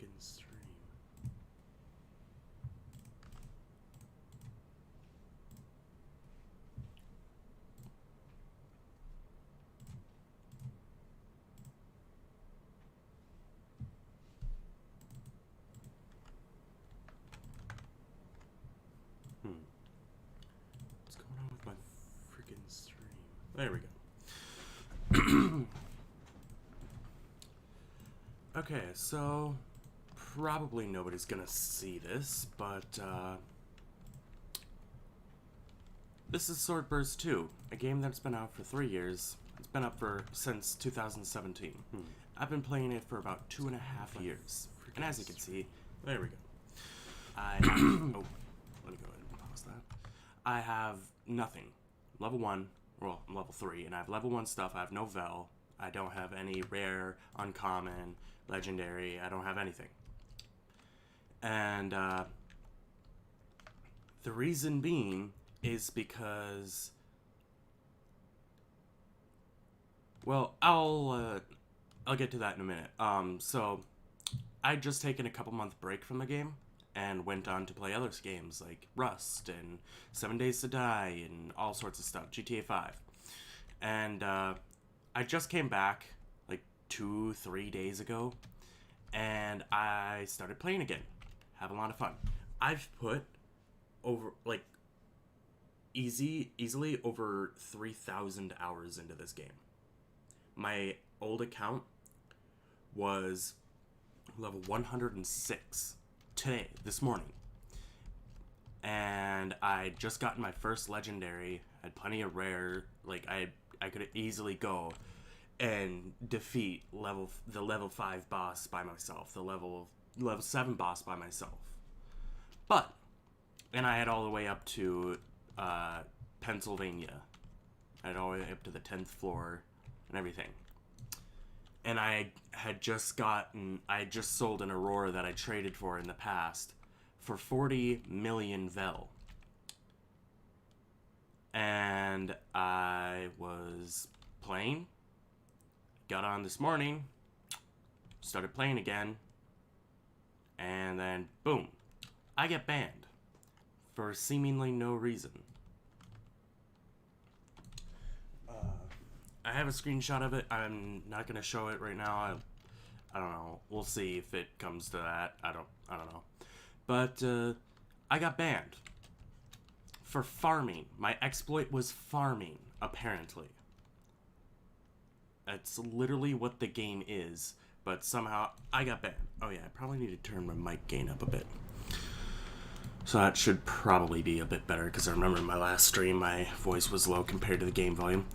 freaking stream? What's going on with my freaking stream? There we go. Okay, so probably nobody's gonna see this, but this is swordburst2, a game that's been out for 3 years. It's been up since 2017. I've been playing it for about 2.5 years. And as you can see, there we go. I have, oh, let me go ahead and pause that. I have nothing. Level 1, well, I'm level 3, and I have level 1 stuff. I have no Vel. I don't have any rare, uncommon, legendary. I don't have anything. And the reason being is because, well, I'll get to that in a minute. So I'd just taken a couple-month break from the game and went on to play other games like Rust and 7 Days to Die and all sorts of stuff, GTA 5. And I just came back like 2-3 days ago, and I started playing again. Have a lot of fun. I've put over, like, easily over 3,000 hours into this game. My old account was level 106 today, this morning. And I just gotten my first legendary, had plenty of rare, like, I could easily go and defeat the level 5 boss by myself, the level 7 boss by myself. But, and I had all the way up to Pennsylvania. I had all the way up to the 10th floor and everything. And I had just sold an Aurora that I traded for in the past for 40 million Vel. And I was playing, got on this morning, started playing again, and then boom, I get banned for seemingly no reason. I have a screenshot of it. I'm not gonna show it right now. I don't know. We'll see if it comes to that. I don't know. But I got banned for farming. My exploit was farming, apparently. That's literally what the game is, but somehow I got banned. Oh yeah, I probably need to turn my mic gain up a bit. So that should probably be a bit better, because I remember in my last stream my voice was low compared to the game volume.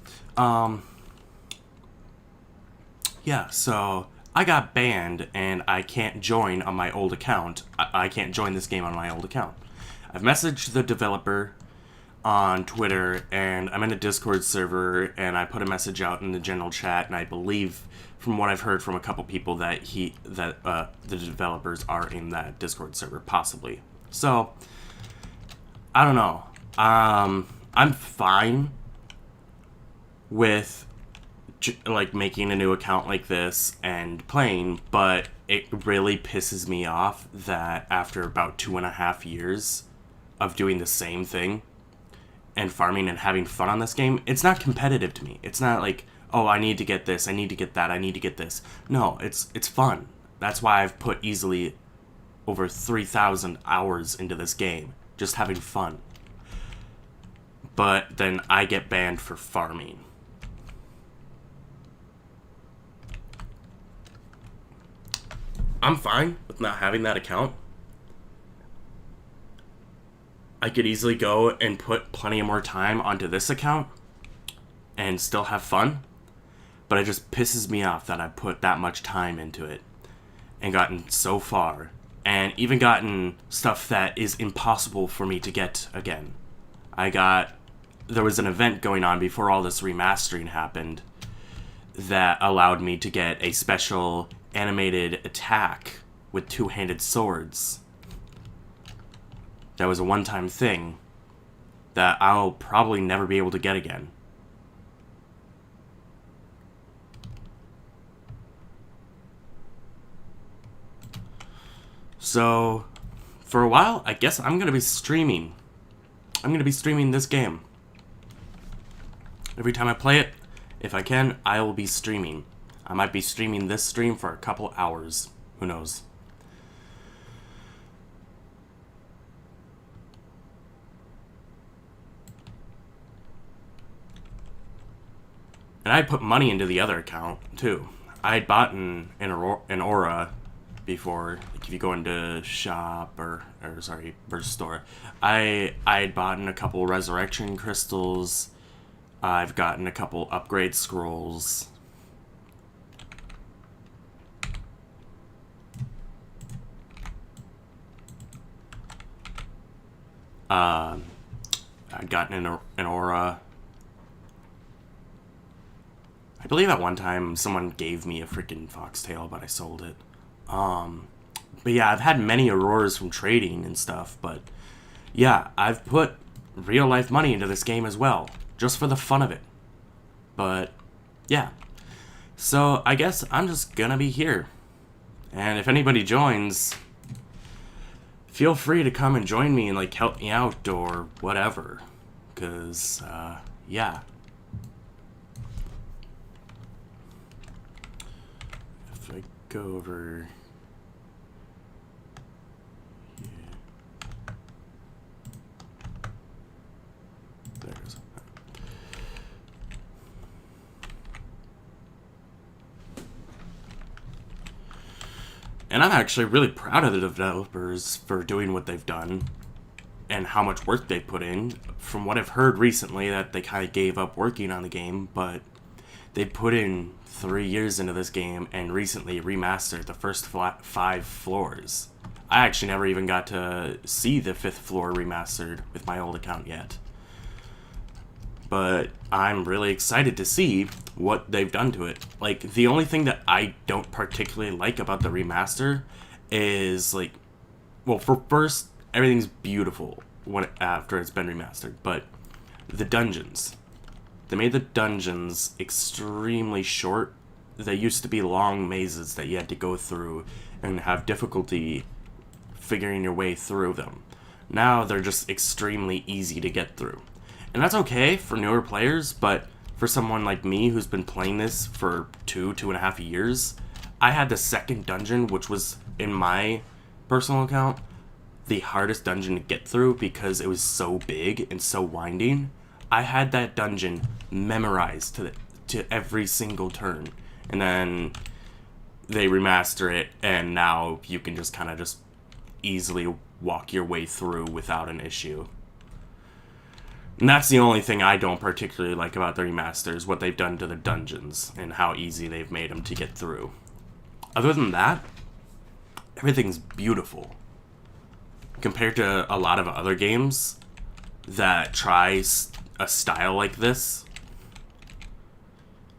Yeah, so I got banned and I can't join on my old account. I can't join this game on my old account. I've messaged the developer on Twitter, and I'm in a Discord server, and I put a message out in the general chat, and I believe, from what I've heard from a couple people, that the developers are in that Discord server, possibly. So, I don't know. I'm fine with like making a new account like this and playing, but it really pisses me off that after about 2.5 years of doing the same thing and farming and having fun on this game, it's not competitive to me. It's not like, oh, I need to get this, I need to get that, I need to get this. No, it's fun. That's why I've put easily over 3,000 hours into this game, just having fun. But then I get banned for farming. I'm fine with not having that account. I could easily go and put plenty of more time onto this account and still have fun, but it just pisses me off that I put that much time into it and gotten so far, and even gotten stuff that is impossible for me to get again. There was an event going on before all this remastering happened that allowed me to get a special animated attack with two-handed swords. That was a one-time thing that I'll probably never be able to get again. So, for a while, I guess I'm gonna be streaming. I'm gonna be streaming this game. Every time I play it, if I can, I will be streaming. I might be streaming this stream for a couple hours. Who knows? And I put money into the other account, too. I had bought an aura before. Like if you go into shop or sorry, burst store. I had bought a couple resurrection crystals. I've gotten a couple upgrade scrolls. I'd gotten an aura. I believe at one time someone gave me a freaking foxtail, but I sold it. But yeah, I've had many auroras from trading and stuff, but yeah, I've put real life money into this game as well, just for the fun of it. But yeah, so I guess I'm just gonna be here. And if anybody joins, feel free to come and join me and like help me out or whatever. Cause yeah. If I go over there's and I'm actually really proud of the developers for doing what they've done and how much work they put in. From what I've heard recently, that they kind of gave up working on the game, but they put in 3 years into this game and recently remastered the first 5 floors. I actually never even got to see the 5th floor remastered with my old account yet. But I'm really excited to see what they've done to it. Like, the only thing that I don't particularly like about the remaster is, like, well, for first, everything's beautiful after it's been remastered, but the dungeons. They made the dungeons extremely short. They used to be long mazes that you had to go through and have difficulty figuring your way through them. Now they're just extremely easy to get through. And that's okay for newer players, but for someone like me who's been playing this for 2.5 years, I had the second dungeon, which was, in my personal account, the hardest dungeon to get through because it was so big and so winding. I had that dungeon memorized to every single turn. And then they remaster it, and now you can just kind of just easily walk your way through without an issue. And that's the only thing I don't particularly like about the remasters, what they've done to the dungeons and how easy they've made them to get through. Other than that, everything's beautiful. Compared to a lot of other games that try a style like this,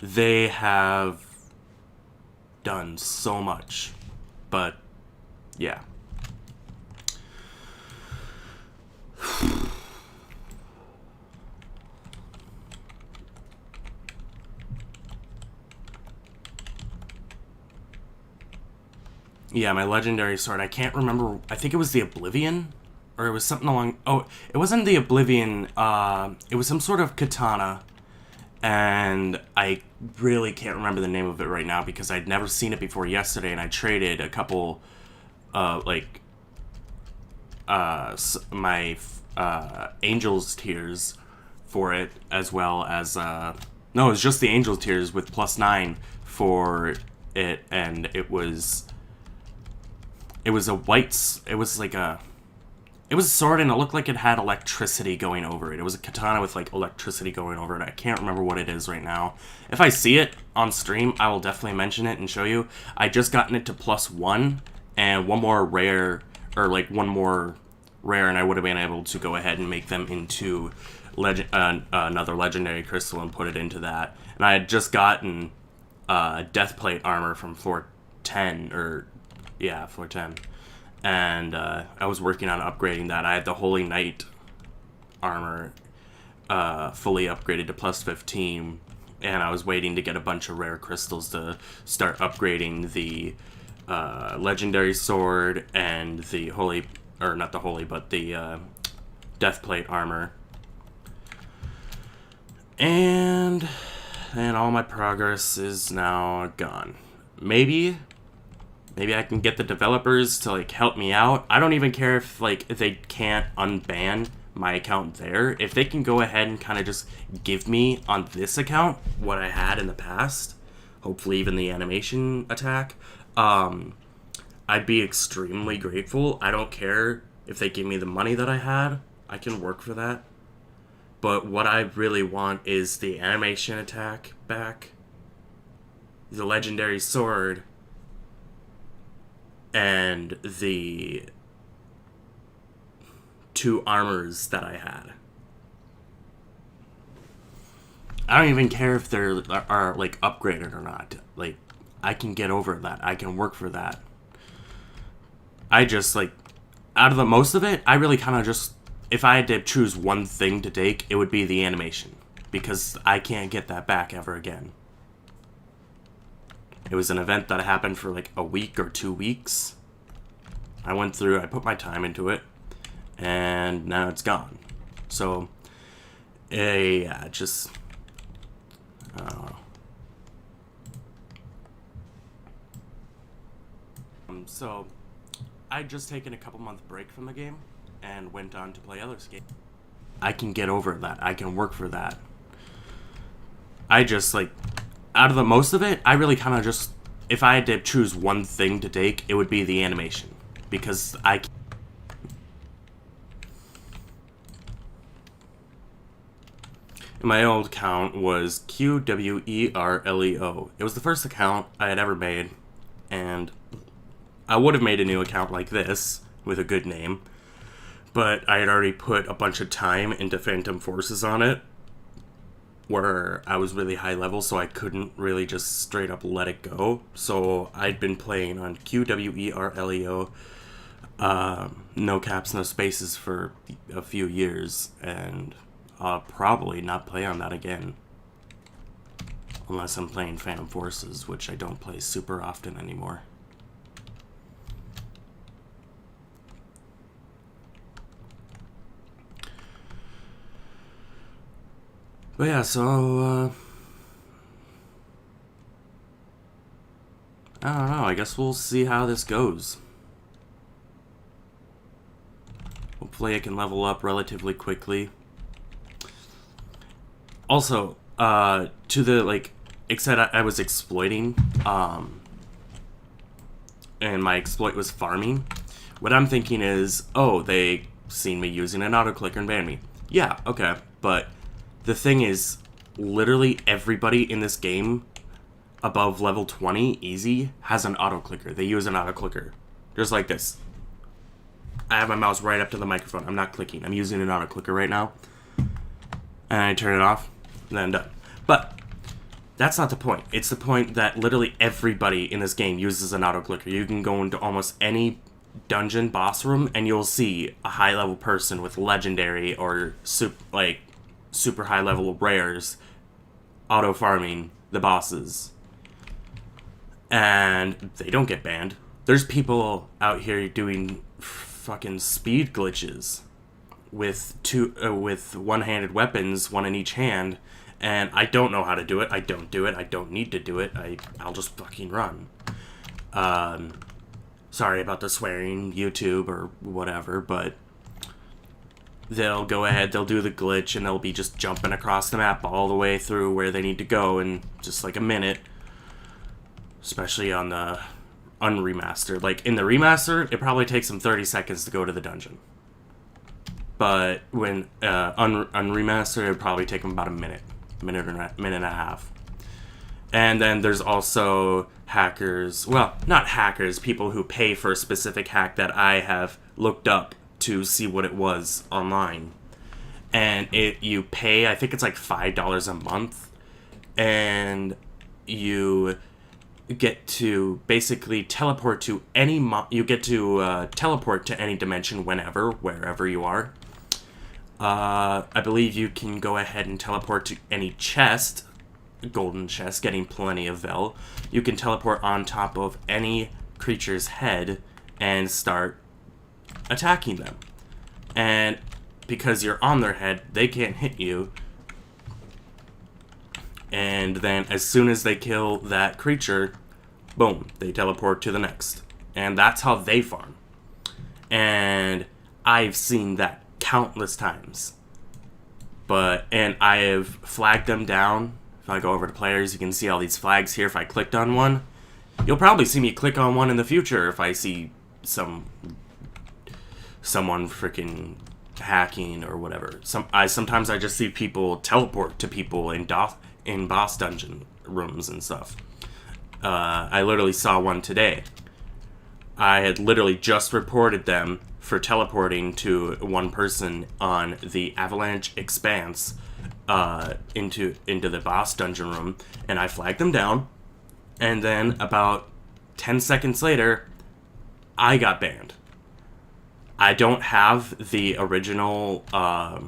they have done so much. But yeah. Yeah, my legendary sword, I can't remember, I think it was the Oblivion, or it was something along, oh, it wasn't the Oblivion, it was some sort of katana, and I really can't remember the name of it right now because I'd never seen it before yesterday, and I traded a couple, my Angel's Tears for it, as well as, no, it was just the Angel's Tears with +9 for it, and it was a white, it was a sword, and it looked like it had electricity going over it. It was a katana with, like, electricity going over it. I can't remember what it is right now. If I see it on stream, I will definitely mention it and show you. I just gotten it to +1, and one more rare, and I would have been able to go ahead and make them into another legendary crystal and put it into that. And I had just gotten Deathplate armor from floor 10, floor 10. And I was working on upgrading that. I had the Holy Knight armor fully upgraded to +15, and I was waiting to get a bunch of rare crystals to start upgrading the legendary sword and the holy, or not the holy, but the death plate armor. And all my progress is now gone. Maybe I can get the developers to like help me out. I don't even care if they can't unban my account there. If they can go ahead and kind of just give me on this account what I had in the past, hopefully even the animation attack, I'd be extremely grateful. I don't care if they give me the money that I had. I can work for that. But what I really want is the animation attack back, the legendary sword, and the 2 armors that I had. I don't even care if they're are like upgraded or not. Like, I can get over that. I can work for that. I just like, out of the most of it, I really kind of just, if I had to choose one thing to take, it would be the animation, because I can't get that back ever again. It was an event that happened for like a week or 2 weeks. I went through, I put my time into it, and now it's gone. So, yeah, just, I don't know. So, I'd just taken a couple-month break from the game and went on to play other games. I can get over that. I can work for that. I just, like, out of the most of it, I really kind of just, if I had to choose one thing to take, it would be the animation. Because my old account was QWERLEO. It was the first account I had ever made, and I would have made a new account like this, with a good name, but I had already put a bunch of time into Phantom Forces on it, where I was really high level, so I couldn't really just straight up let it go. So I'd been playing on QWERLEO, no caps, no spaces for a few years, and I'll probably not play on that again. Unless I'm playing Phantom Forces, which I don't play super often anymore. But yeah, so, I don't know, I guess we'll see how this goes. Hopefully I can level up relatively quickly. Also, to the, like, extent I was exploiting, and my exploit was farming, what I'm thinking is, oh, they seen me using an auto-clicker and banned me. Yeah, okay, but the thing is, literally everybody in this game above level 20, easy, has an auto-clicker. They use an auto-clicker. Just like this. I have my mouse right up to the microphone. I'm not clicking. I'm using an auto-clicker right now. And I turn it off, and then I'm done. But that's not the point. It's the point that literally everybody in this game uses an auto-clicker. You can go into almost any dungeon boss room, and you'll see a high-level person with legendary or super high-level rares auto-farming the bosses. And they don't get banned. There's people out here doing fucking speed glitches with with one-handed weapons, one in each hand, and I don't know how to do it. I don't do it. I don't need to do it. I'll just fucking run. Sorry about the swearing, YouTube or whatever, but they'll go ahead, they'll do the glitch, and they'll be just jumping across the map all the way through where they need to go in just like a minute. Especially on the unremastered. Like, in the remastered, it probably takes them 30 seconds to go to the dungeon. But when unremastered, it would probably take them about a minute and a half. And then there's also hackers, well, not hackers, people who pay for a specific hack that I have looked up to see what it was online. And you pay, I think it's like $5 a month, and you get to basically teleport to any teleport to any dimension whenever, wherever you are. I believe you can go ahead and teleport to any chest, golden chest, getting plenty of Vel. You can teleport on top of any creature's head and start attacking them. And because you're on their head, they can't hit you. And then as soon as they kill that creature, boom, they teleport to the next. And that's how they farm. And I've seen that countless times. And I have flagged them down. If I go over to players, you can see all these flags here. If I clicked on one, you'll probably see me click on one in the future if I see someone freaking hacking or whatever. Sometimes I just see people teleport to people in boss dungeon rooms and stuff. I literally saw one today. I had literally just reported them for teleporting to one person on the Avalanche Expanse into the boss dungeon room, and I flagged them down, and then about 10 seconds later, I got banned. I don't have the original I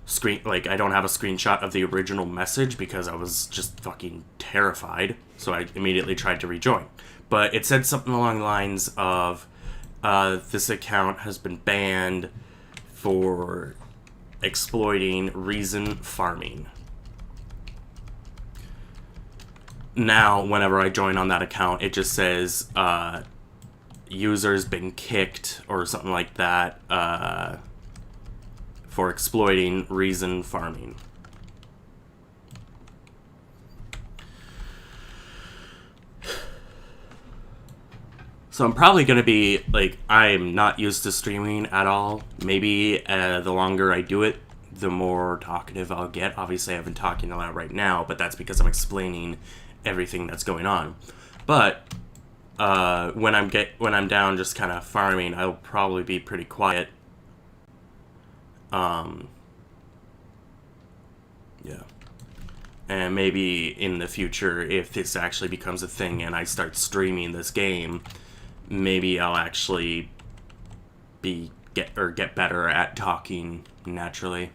don't have a screenshot of the original message because I was just fucking terrified, so I immediately tried to rejoin. But it said something along the lines of, this account has been banned for exploiting reason farming. Now, whenever I join on that account, it just says, user's been kicked or something like that, for exploiting reason farming. So I'm probably going to be, I'm not used to streaming at all. Maybe the longer I do it, the more talkative I'll get. Obviously, I've been talking a lot right now, but that's because I'm explaining everything that's going on. But when I'm down just kind of farming, I'll probably be pretty quiet. Yeah. And maybe in the future, if this actually becomes a thing and I start streaming this game, maybe I'll actually get better at talking naturally.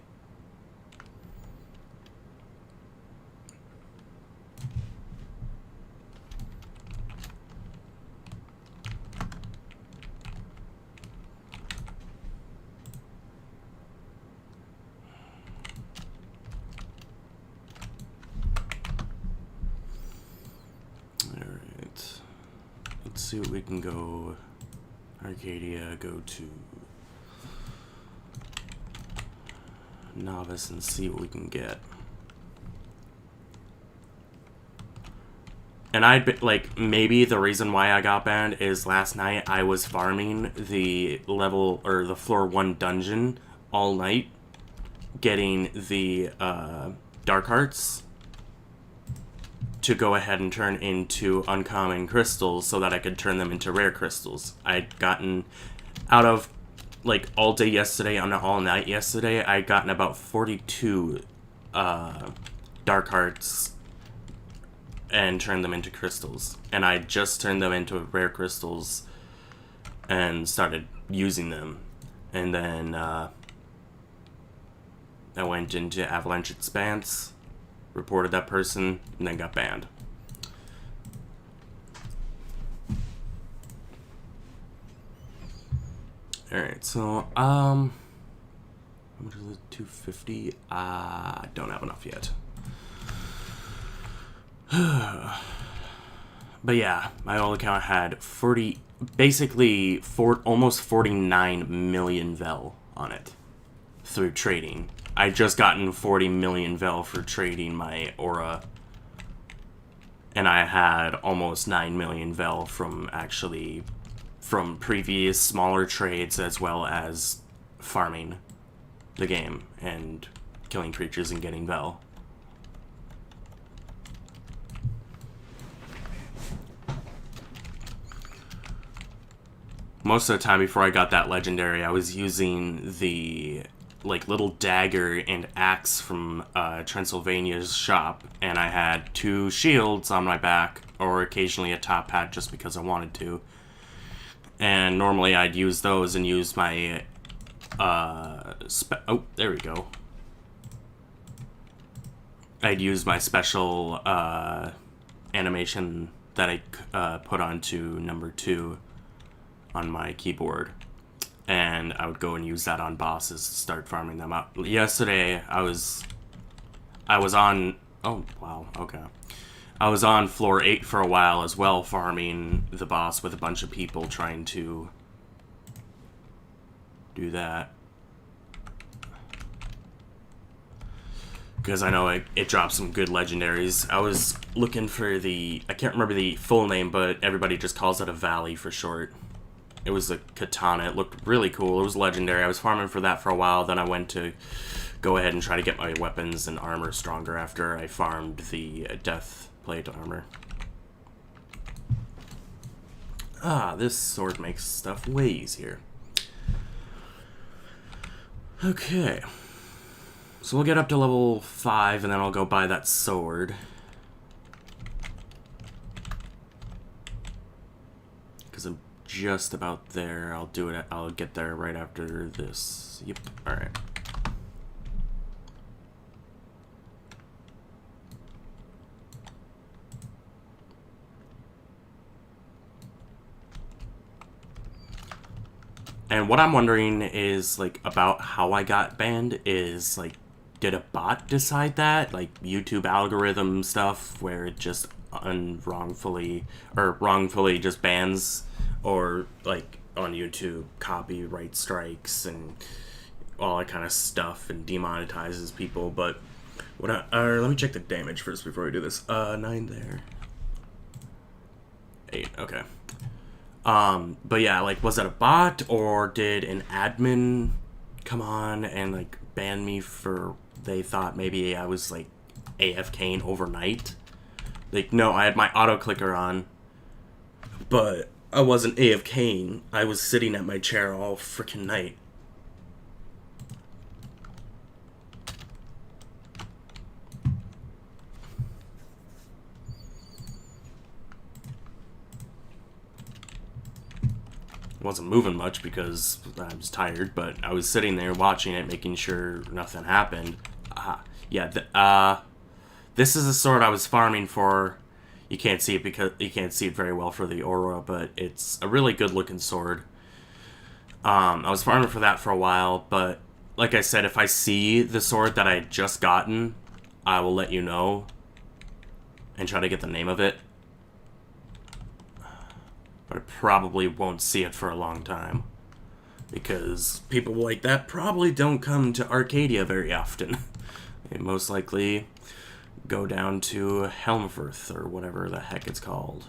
Let's see what we can go. Arcadia, go to novice and see what we can get. And maybe the reason why I got banned is last night I was farming the the floor 1 dungeon all night, getting the dark hearts to go ahead and turn into uncommon crystals so that I could turn them into rare crystals. I'd gotten out of all day yesterday, all night yesterday, I'd gotten about 42 dark hearts and turned them into crystals. And I just turned them into rare crystals and started using them. And then I went into Avalanche Expanse, reported that person, and then got banned. Alright, so, how much is it? 250? I don't have enough yet. But yeah, my old account had almost 49 million Vel on it through trading. I just gotten 40 million Vel for trading my aura, and I had almost 9 million Vel from previous smaller trades, as well as farming the game and killing creatures and getting Vel. Most of the time before I got that legendary, I was using the little dagger and axe from Transylvania's shop, and I had 2 shields on my back, or occasionally a top hat just because I wanted to. And normally I'd use those and use my oh, there we go. I'd use my special animation that I put onto number 2 on my keyboard, and I would go and use that on bosses to start farming them up. Yesterday I was on, oh wow, okay, I was on floor 8 for a while as well, farming the boss with a bunch of people trying to do that. Because I know it drops some good legendaries. I was looking for I can't remember the full name, but everybody just calls it a valley for short. It was a katana. It looked really cool. It was legendary. I was farming for that for a while. Then I went to go ahead and try to get my weapons and armor stronger after I farmed the death plate armor. Ah, this sword makes stuff way easier. Okay. So we'll get up to level 5, and then I'll go buy that sword. Because I'm just about there. I'll get there right after this. Yep, alright. And what I'm wondering is, like, about how I got banned is, like, did a bot decide that? Like, YouTube algorithm stuff where it just wrongfully just bans, or, like, on YouTube, copyright strikes and all that kind of stuff and demonetizes people. But let me check the damage first before we do this. 9 there. 8, okay. But yeah, like, was it a bot, or did an admin come on and, like, ban me for, they thought maybe I was, like, AFKing overnight? Like, no, I had my auto clicker on, but I wasn't AFKing. I was sitting at my chair all freaking night. Wasn't moving much because I was tired, but I was sitting there watching it, making sure nothing happened. Yeah, this is the sword I was farming for. You can't see it because you can't see it very well for the aura, but it's a really good looking sword. I was farming for that for a while, but like I said, if I see the sword that I had just gotten, I will let you know and try to get the name of it. But I probably won't see it for a long time, because people like that probably don't come to Arcadia very often. They most likely go down to Helmfirth, or whatever the heck it's called.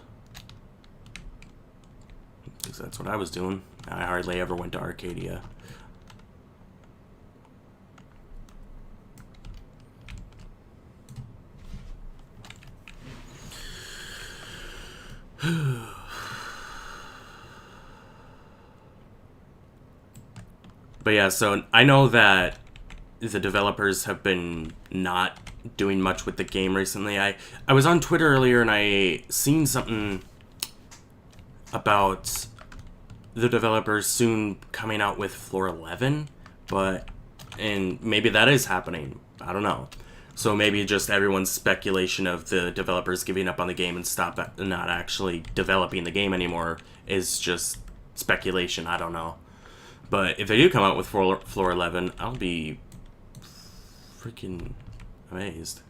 Because that's what I was doing. I hardly ever went to Arcadia. But yeah, so I know that the developers have been not doing much with the game recently. I was on Twitter earlier and I seen something about the developers soon coming out with floor 11, and maybe that is happening. I don't know. So maybe just everyone's speculation of the developers giving up on the game and not actually developing the game anymore is just speculation. I don't know. But if they do come out with floor 11, I'll be freaking amazed.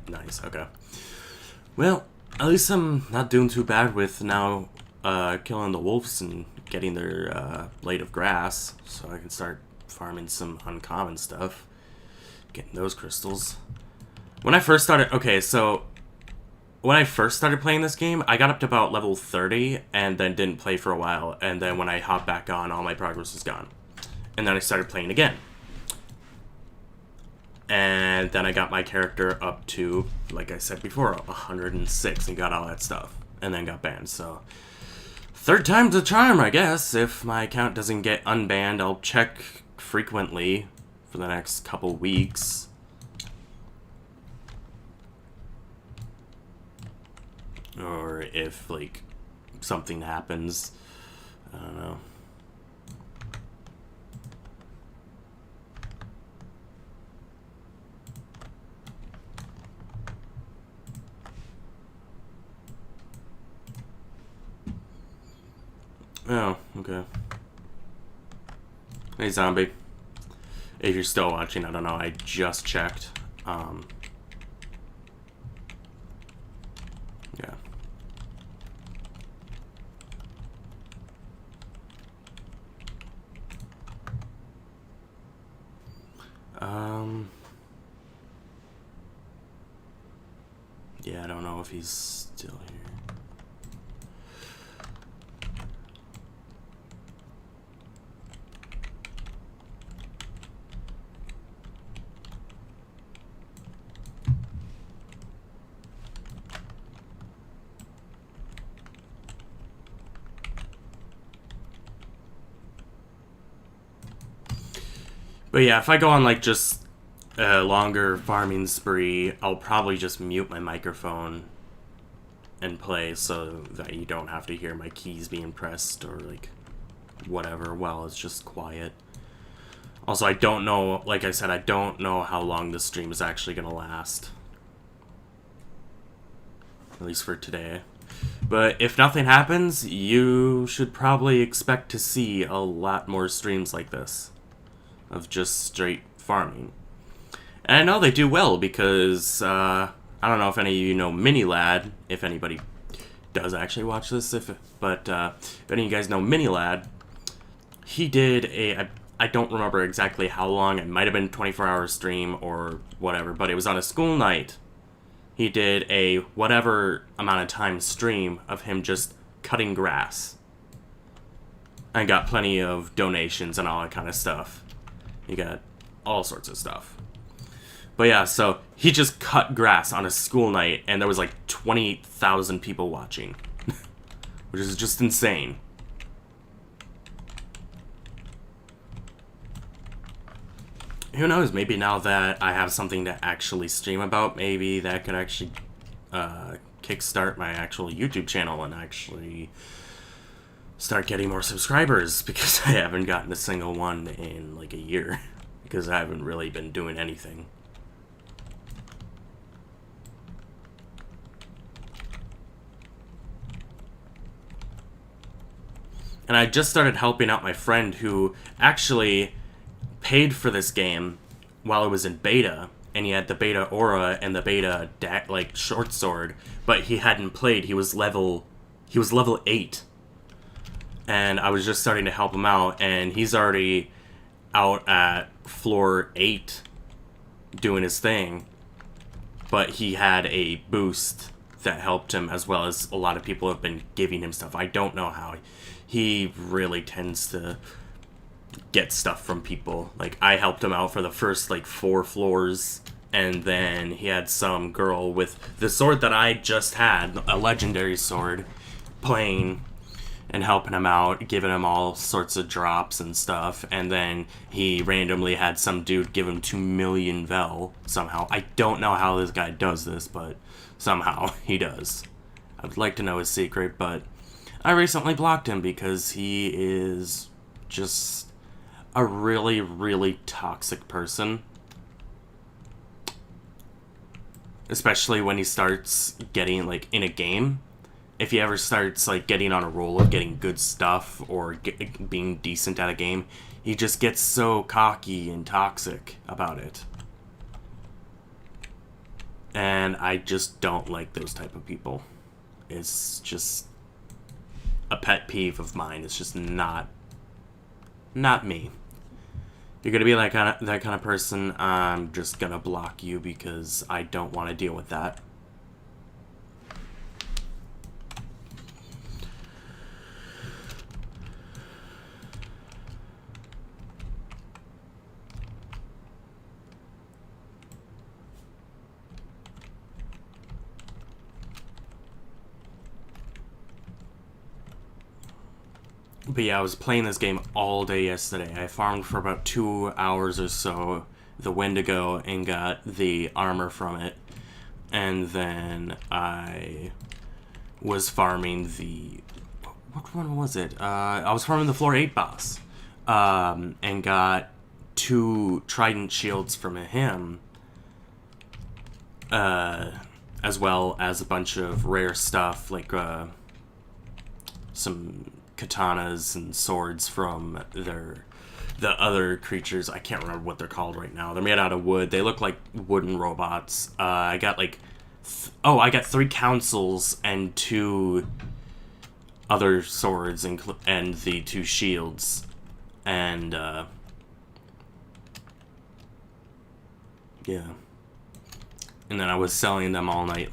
Nice, okay. Well, at least I'm not doing too bad with now killing the wolves and getting their blade of grass, so I can start farming some uncommon stuff, getting those crystals. When I first started, when I first started playing this game, I got up to about level 30 and then didn't play for a while, and then when I hopped back on, all my progress was gone. And then I started playing again. And then I got my character up to, like I said before, 106 and got all that stuff, and then got banned, so third time's a charm, I guess. If my account doesn't get unbanned, I'll check frequently for the next couple weeks. or if like something happens. I don't know. Oh, okay. Hey, zombie. If you're still watching, I don't know. I just checked. Yeah. Yeah, I don't know if he's still here. But yeah, if I go on like just a longer farming spree, I'll probably just mute my microphone and play so that you don't have to hear my keys being pressed or like whatever while it's just quiet. Also, I don't know, like I said, I don't know how long this stream is actually gonna last. At least for today. But if nothing happens, you should probably expect to see a lot more streams like this. Of just straight farming. And I know they do well because, I don't know if any of you know Mini Lad, if anybody does actually watch this, but if any of you guys know Mini Lad, he did I don't remember exactly how long, it might have been a 24-hour stream or whatever, but it was on a school night. He did a whatever amount of time stream of him just cutting grass. And got plenty of donations and all that kind of stuff. You got all sorts of stuff. But yeah, so he just cut grass on a school night, and there was like 28,000 people watching. Which is just insane. Who knows, maybe now that I have something to actually stream about, maybe that could actually kickstart my actual YouTube channel and actually start getting more subscribers, because I haven't gotten a single one in like a year because I haven't really been doing anything. And I just started helping out my friend who actually paid for this game while it was in beta, and he had the beta aura and the beta like short sword, but he hadn't played. He was level 8. And I was just starting to help him out, and he's already out at floor 8 doing his thing. But he had a boost that helped him, as well as a lot of people have been giving him stuff. I don't know how. He really tends to get stuff from people. Like, I helped him out for the first, like, 4 floors, and then he had some girl with the sword that I just had, a legendary sword, playing and helping him out, giving him all sorts of drops and stuff, and then he randomly had some dude give him 2 million Vel somehow. I don't know how this guy does this, but somehow he does. I would like to know his secret, but I recently blocked him because he is just a really, really toxic person. Especially when he starts getting, like, in a game. If he ever starts, like, getting on a roll of getting good stuff or being decent at a game, he just gets so cocky and toxic about it. And I just don't like those type of people. It's just a pet peeve of mine. It's just not me. You're gonna be like that kind of person, I'm just gonna block you because I don't want to deal with that. But yeah, I was playing this game all day yesterday. I farmed for about 2 hours or so the Wendigo and got the armor from it. And then I was farming the... What one was it? I was farming the floor 8 boss. And got 2 trident shields from him. As well as a bunch of rare stuff, like some katanas and swords from the other creatures. I can't remember what they're called right now. They're made out of wood. They look like wooden robots. I got like... I got 3 councils and 2 other swords and the 2 shields. And, yeah. And then I was selling them all night.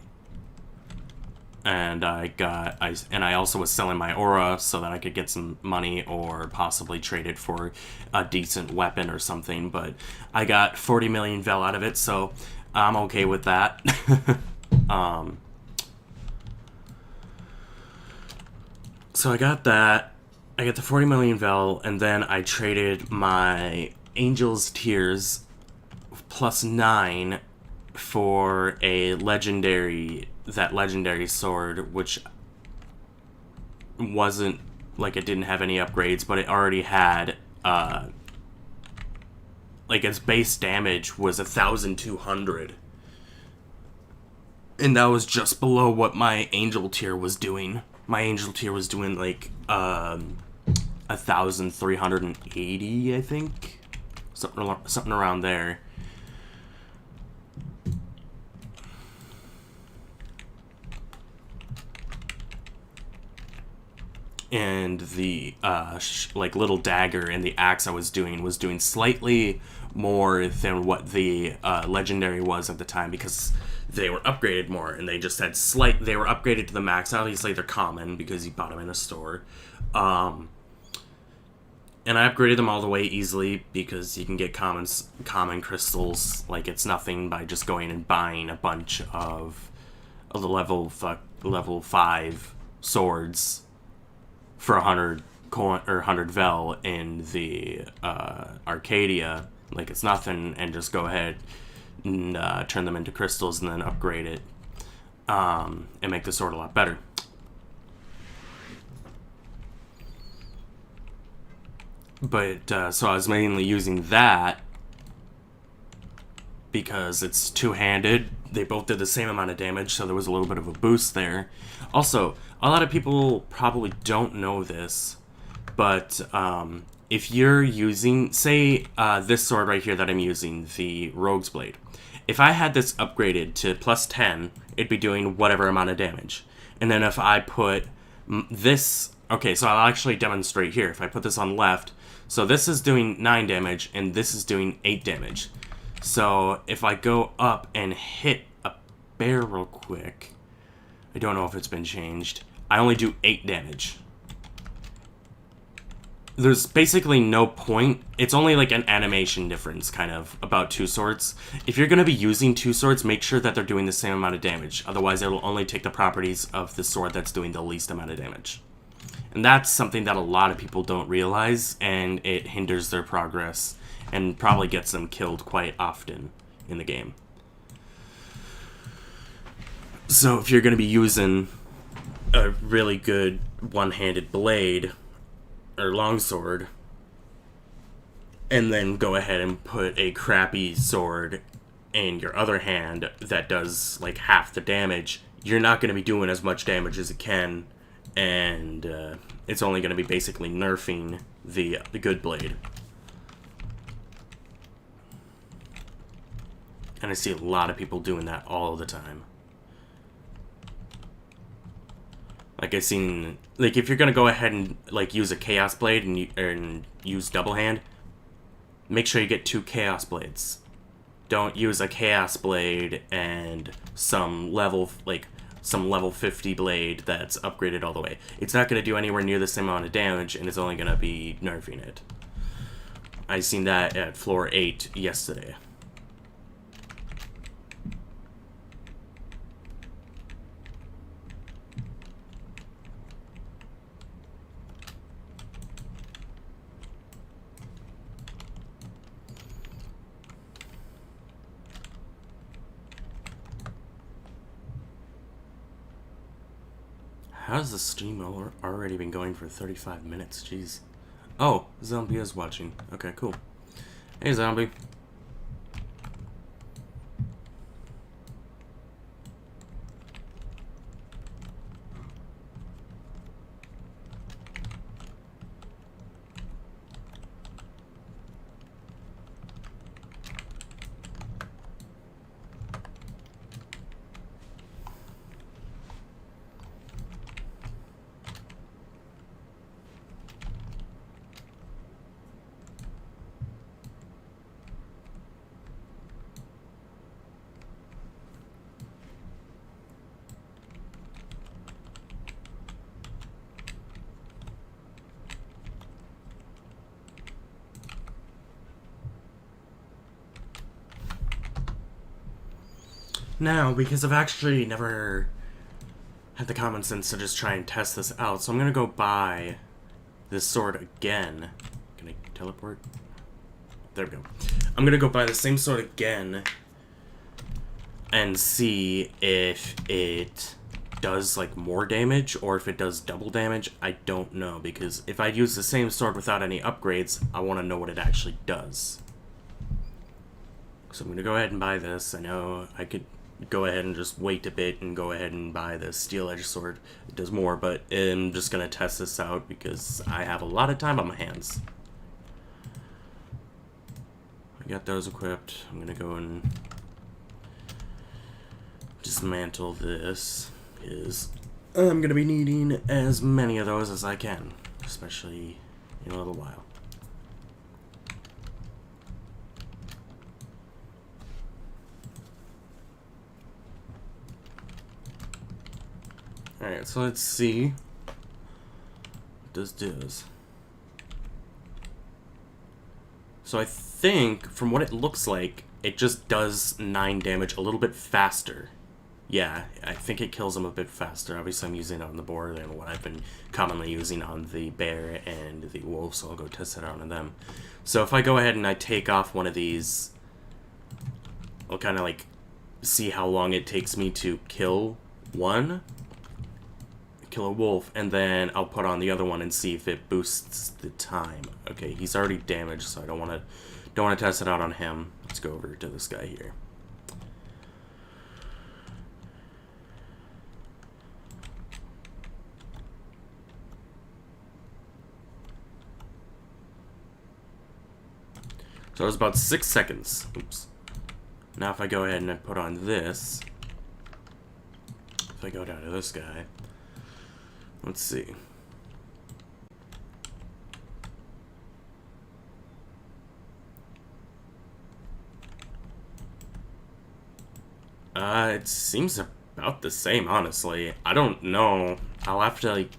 And I also was selling my aura so that I could get some money or possibly trade it for a decent weapon or something. But I got 40 million Vel out of it, so I'm okay with that. So I got that. I got the 40 million Vel, and then I traded my Angel's Tears plus 9 for a legendary sword, which wasn't like, it didn't have any upgrades, but it already had like its base damage was 1,200, and that was just below what my angel tier was doing. My angel tier was doing like 1,380, I think, something around there. And the like little dagger and the axe I was doing slightly more than what the legendary was at the time, because they were upgraded more, and they just had they were upgraded to the max. Obviously they're common because you bought them in a store, and I upgraded them all the way easily because you can get common crystals like it's nothing by just going and buying a bunch of the level 5 swords for 100 coin or 100 Vel in the Arcadia, like it's nothing, and just go ahead and turn them into crystals and then upgrade it and make the sword a lot better. But so I was mainly using that because it's two-handed. They both did the same amount of damage, so there was a little bit of a boost there. Also, a lot of people probably don't know this, but if you're using, say, this sword right here that I'm using, the Rogue's Blade, if I had this upgraded to plus 10, it'd be doing whatever amount of damage. And then if I put this... Okay, so I'll actually demonstrate here. If I put this on left, so this is doing 9 damage, and this is doing 8 damage. So if I go up and hit a bear real quick, I don't know if it's been changed, I only do 8 damage. There's basically no point. It's only like an animation difference, kind of, about 2 swords. If you're going to be using 2 swords, make sure that they're doing the same amount of damage. Otherwise, it'll only take the properties of the sword that's doing the least amount of damage. And that's something that a lot of people don't realize, and it hinders their progress, and probably gets them killed quite often in the game. So if you're going to be using a really good one-handed blade or longsword, and then go ahead and put a crappy sword in your other hand that does like half the damage, you're not going to be doing as much damage as it can, and it's only going to be basically nerfing the good blade. And I see a lot of people doing that all the time. Like I've seen, like if you're gonna go ahead and like use a Chaos Blade and use double hand, make sure you get 2 Chaos Blades. Don't use a Chaos Blade and some level 50 blade that's upgraded all the way. It's not gonna do anywhere near the same amount of damage, and it's only gonna be nerfing it. I seen that at floor 8 yesterday. How's the stream already been going for 35 minutes? Jeez. Oh, Zombie is watching. Okay, cool. Hey, Zombie. Now, because I've actually never had the common sense to just try and test this out, so I'm gonna go buy this sword again. Can I teleport? There we go. I'm gonna go buy the same sword again and see if it does like more damage or if it does double damage. I don't know, because if I use the same sword without any upgrades, I want to know what it actually does. So I'm gonna go ahead and buy this. I know I could go ahead and just wait a bit and go ahead and buy the steel edge sword. It does more, but I'm just gonna test this out because I have a lot of time on my hands. I got those equipped. I'm gonna go and dismantle this, because I'm gonna be needing as many of those as I can, especially in a little while. Alright, so let's see what this does. So I think, from what it looks like, it just does 9 damage a little bit faster. Yeah, I think it kills them a bit faster. Obviously I'm using it on the boar than what I've been commonly using on the bear and the wolf, so I'll go test it out on them. So if I go ahead and I take off one of these, I'll kind of like see how long it takes me to kill a wolf, and then I'll put on the other one and see if it boosts the time. Okay, he's already damaged, so I don't want to test it out on him. Let's go over to this guy here. So it was about 6 seconds. Oops. Now if I go ahead and I put on this, if I go down to this guy, let's see. It seems about the same, honestly. I don't know. I'll have to, like,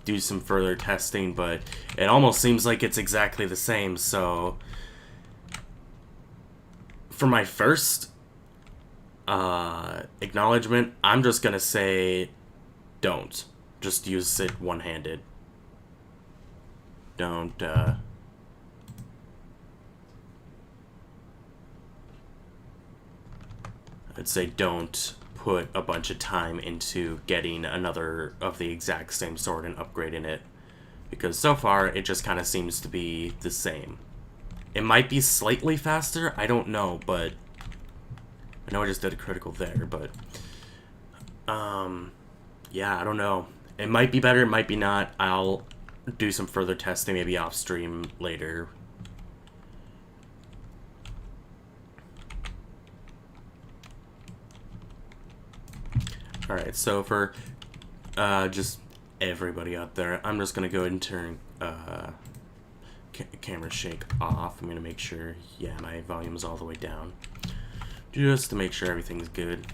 do some further testing, but it almost seems like it's exactly the same, so for my first acknowledgement, I'm just gonna say don't. Just use it one-handed. Don't, I'd say don't put a bunch of time into getting another of the exact same sword and upgrading it. Because so far, it just kind of seems to be the same. It might be slightly faster, I don't know, but I know I just did a critical there, but yeah, I don't know. It might be better, it might be not. I'll do some further testing, maybe off stream later. Alright, so for just everybody out there, I'm just gonna go ahead and turn camera shake off. I'm gonna make sure, yeah, my volume is all the way down, just to make sure everything's good.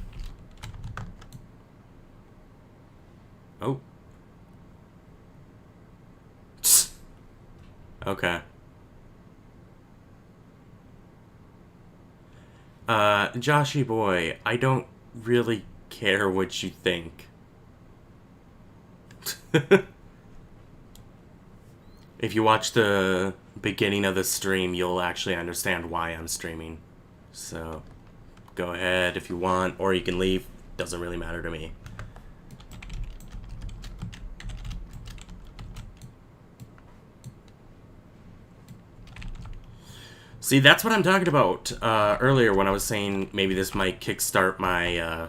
Oh. Okay. Joshy boy, I don't really care what you think. If you watch the beginning of the stream, you'll actually understand why I'm streaming. So, go ahead if you want, or you can leave. Doesn't really matter to me. See, that's what I'm talking about earlier when I was saying maybe this might kickstart my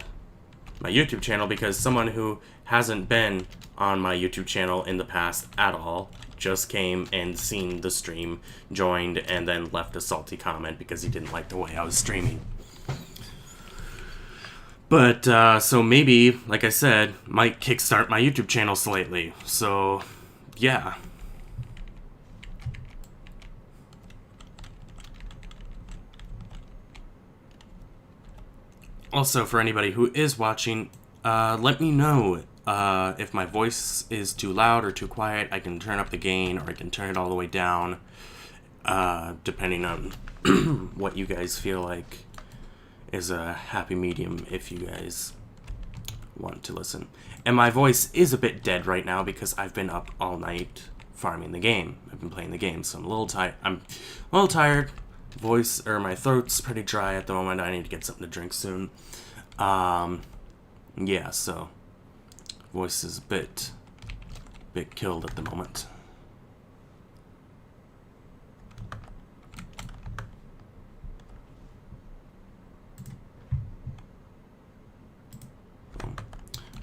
my YouTube channel, because someone who hasn't been on my YouTube channel in the past at all just came and seen the stream, joined, and then left a salty comment because he didn't like the way I was streaming. But, so maybe, like I said, might kickstart my YouTube channel slightly. So, yeah. Also, for anybody who is watching, let me know if my voice is too loud or too quiet. I can turn up the gain, or I can turn it all the way down, depending on what you guys feel like is a happy medium if you guys want to listen. And my voice is a bit dead right now because I've been up all night farming the game. I've been playing the game, so I'm a little tired. Voice, or my throat's pretty dry at the moment. I need to get something to drink soon. Yeah, so voice is a bit killed at the moment.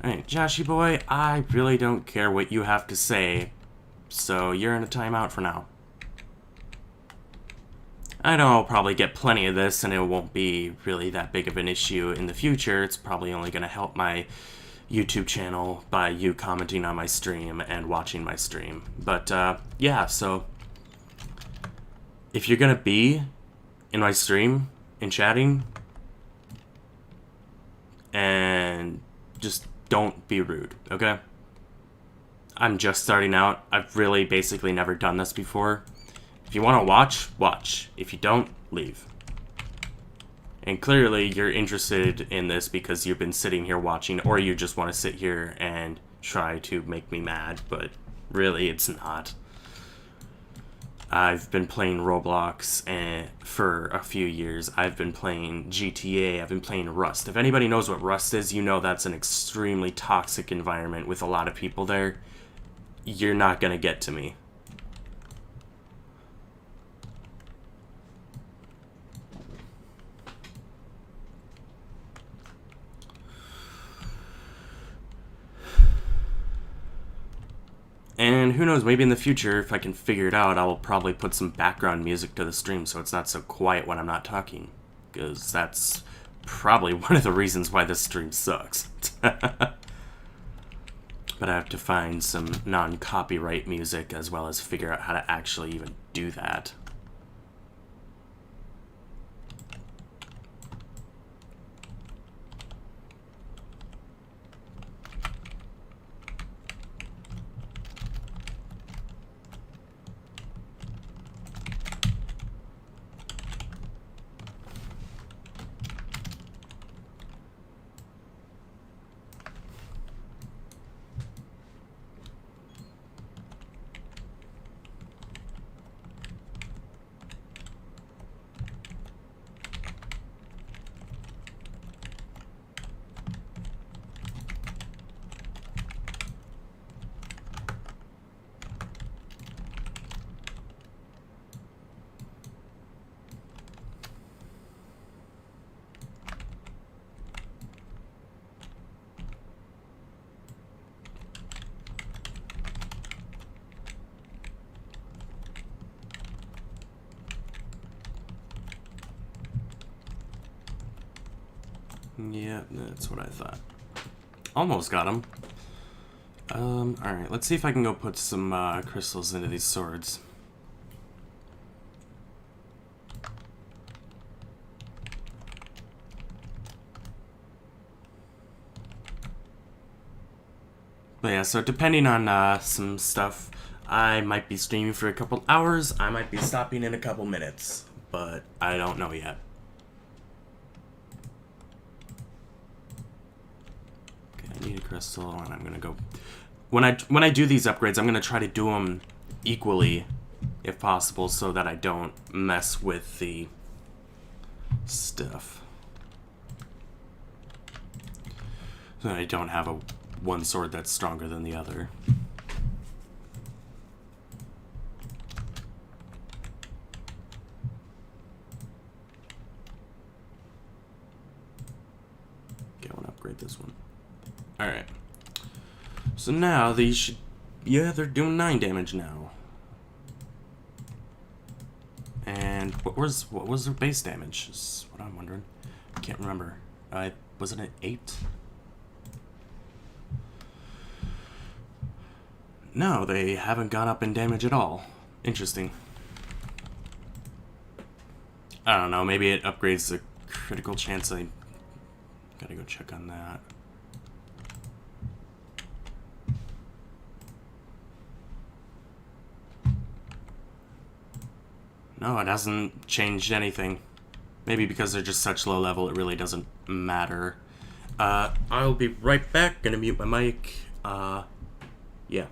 Alright, Joshy boy, I really don't care what you have to say, so you're in a timeout for now. I know I'll probably get plenty of this, and it won't be really that big of an issue in the future. It's probably only going to help my YouTube channel by you commenting on my stream and watching my stream. But, yeah, so if you're going to be in my stream and chatting, and just don't be rude, okay? I'm just starting out. I've really basically never done this before. If you want to watch, watch. If you don't, leave. And clearly you're interested in this because you've been sitting here watching, or you just want to sit here and try to make me mad, but really it's not. I've been playing Roblox for a few years. I've been playing GTA. I've been playing Rust. If anybody knows what Rust is, you know that's an extremely toxic environment with a lot of people there. You're not gonna get to me. And who knows, maybe in the future, if I can figure it out, I'll probably put some background music to the stream so it's not so quiet when I'm not talking. Because that's probably one of the reasons why this stream sucks. But I have to find some non-copyright music as well as figure out how to actually even do that. Yeah, that's what I thought. Almost got him. Alright, let's see if I can go put some crystals into these swords. But yeah, so depending on some stuff, I might be streaming for a couple hours, I might be stopping in a couple minutes, but I don't know yet. I need a crystal, and I'm gonna go. When I do these upgrades, I'm gonna try to do them equally, if possible, so that I don't mess with the stuff. So that I don't have one sword that's stronger than the other. right, this one. Alright. So now these should... Yeah, they're doing 9 damage now. And what was their base damage? Is what I'm wondering. I can't remember. Wasn't it 8? No, they haven't gone up in damage at all. Interesting. I don't know, maybe it upgrades the critical chance. I gotta go check on that. No, it hasn't changed anything. Maybe because they're just such low level, it really doesn't matter. I'll be right back. Gonna mute my mic. Yeah.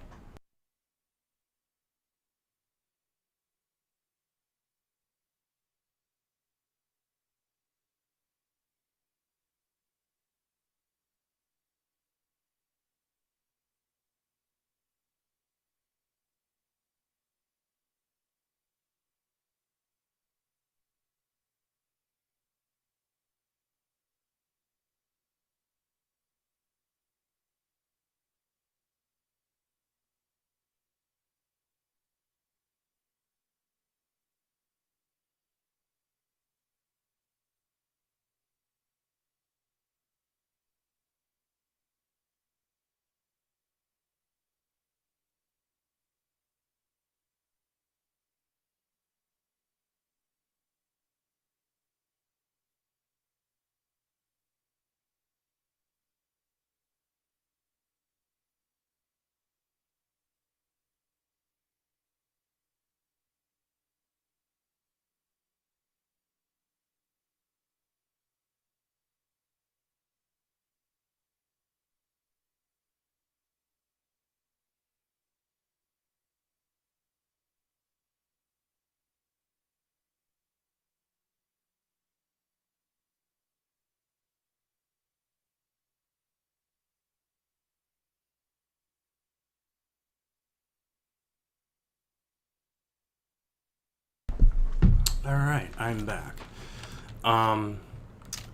Alright, I'm back.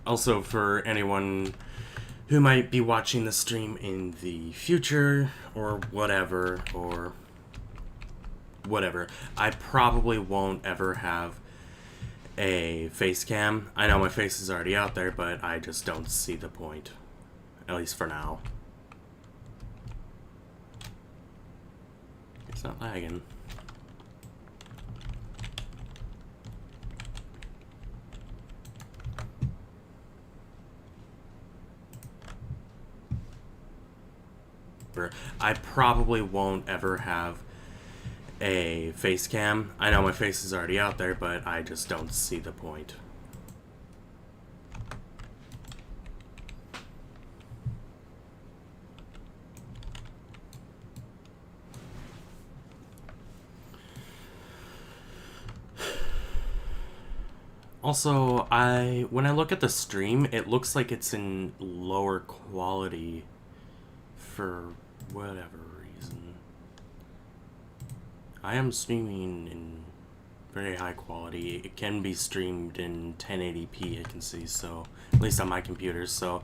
Also, for anyone who might be watching the stream in the future, or whatever, I probably won't ever have a face cam. I know my face is already out there, but I just don't see the point. At least for now. It's not lagging. I probably won't ever have a face cam. I know my face is already out there, but I just don't see the point. Also, when I look at the stream, it looks like it's in lower quality for whatever reason. I am streaming in very high quality. It can be streamed in 1080p, I can see, so at least on my computer. So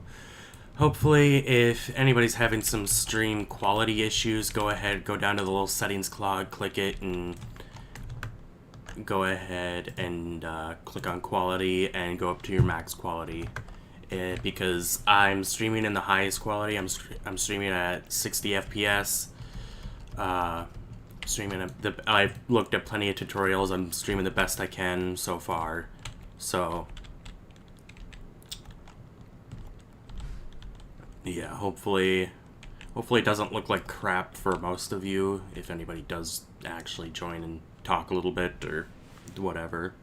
hopefully, if anybody's having some stream quality issues, go ahead, go down to the little settings cloud, click it, and go ahead and click on quality and go up to your max quality. Because I'm streaming in the highest quality. I'm streaming at 60 FPS. I've looked at plenty of tutorials. I'm streaming the best I can so far. So yeah, hopefully it doesn't look like crap for most of you, if anybody does actually join and talk a little bit or whatever.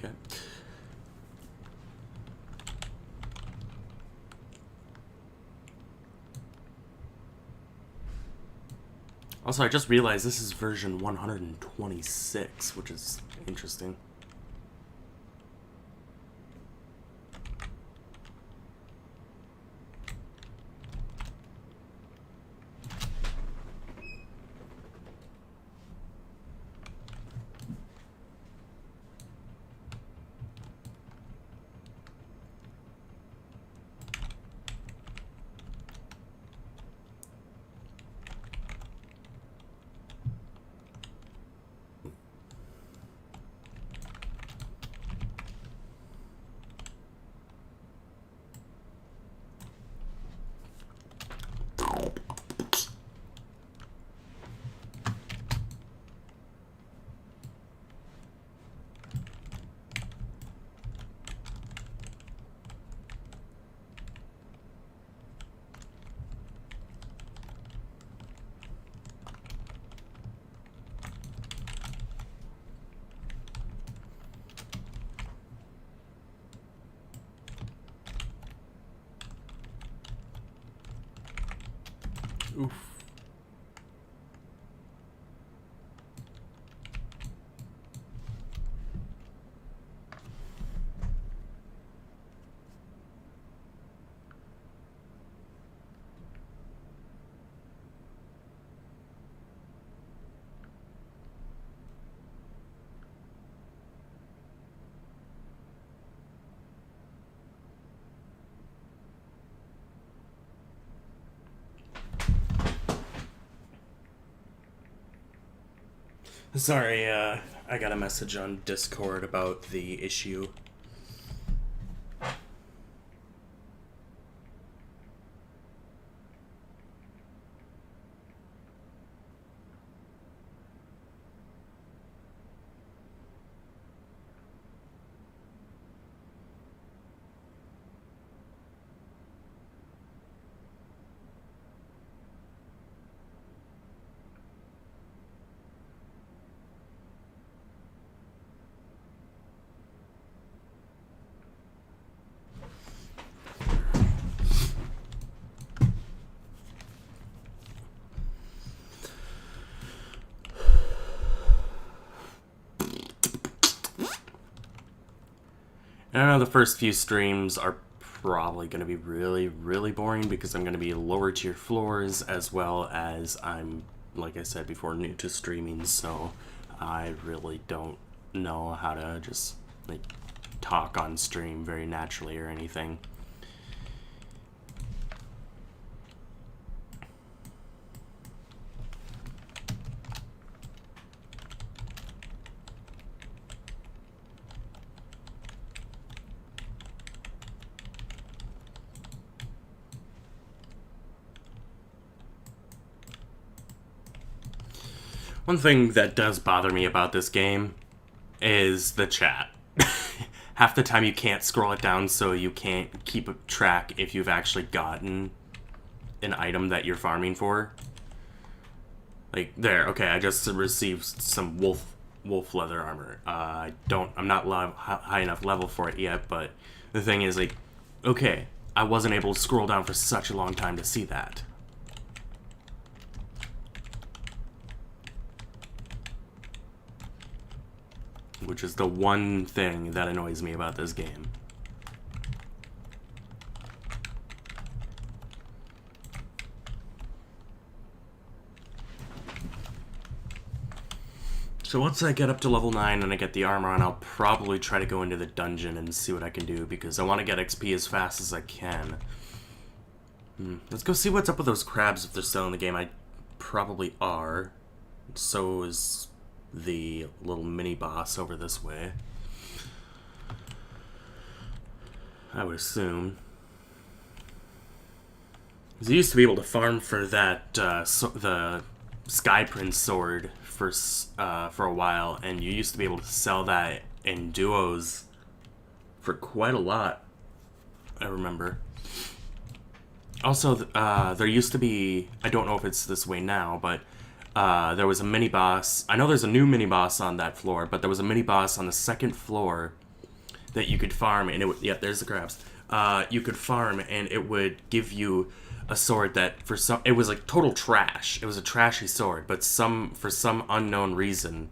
Okay. Also, I just realized this is version 126, which is interesting. Oof. Sorry, I got a message on Discord about the issue. I know the first few streams are probably going to be really, really boring because I'm going to be lower tier floors, as well as I'm, like I said before, new to streaming, so I really don't know how to just like talk on stream very naturally or anything. One thing that does bother me about this game is the chat. Half the time you can't scroll it down, so you can't keep track if you've actually gotten an item that you're farming for. Like, there, okay, I just received some wolf leather armor. I'm not high enough level for it yet, but the thing is, like, okay, I wasn't able to scroll down for such a long time to see that. Which is the one thing that annoys me about this game. So once I get up to level 9 and I get the armor on, I'll probably try to go into the dungeon and see what I can do, because I want to get XP as fast as I can. Let's go see what's up with those crabs if they're still in the game. I probably are. So is the little mini boss over this way, I would assume. Because you used to be able to farm for that the Sky Prince sword for a while, and you used to be able to sell that in duos for quite a lot, I remember. Also, there used to be, I don't know if it's this way now, but there was a mini-boss. I know there's a new mini-boss on that floor, but there was a mini-boss on the second floor that you could farm, and it would, yeah, there's the crabs. You could farm, and it would give you a sword that it was like total trash. It was a trashy sword, but for some unknown reason,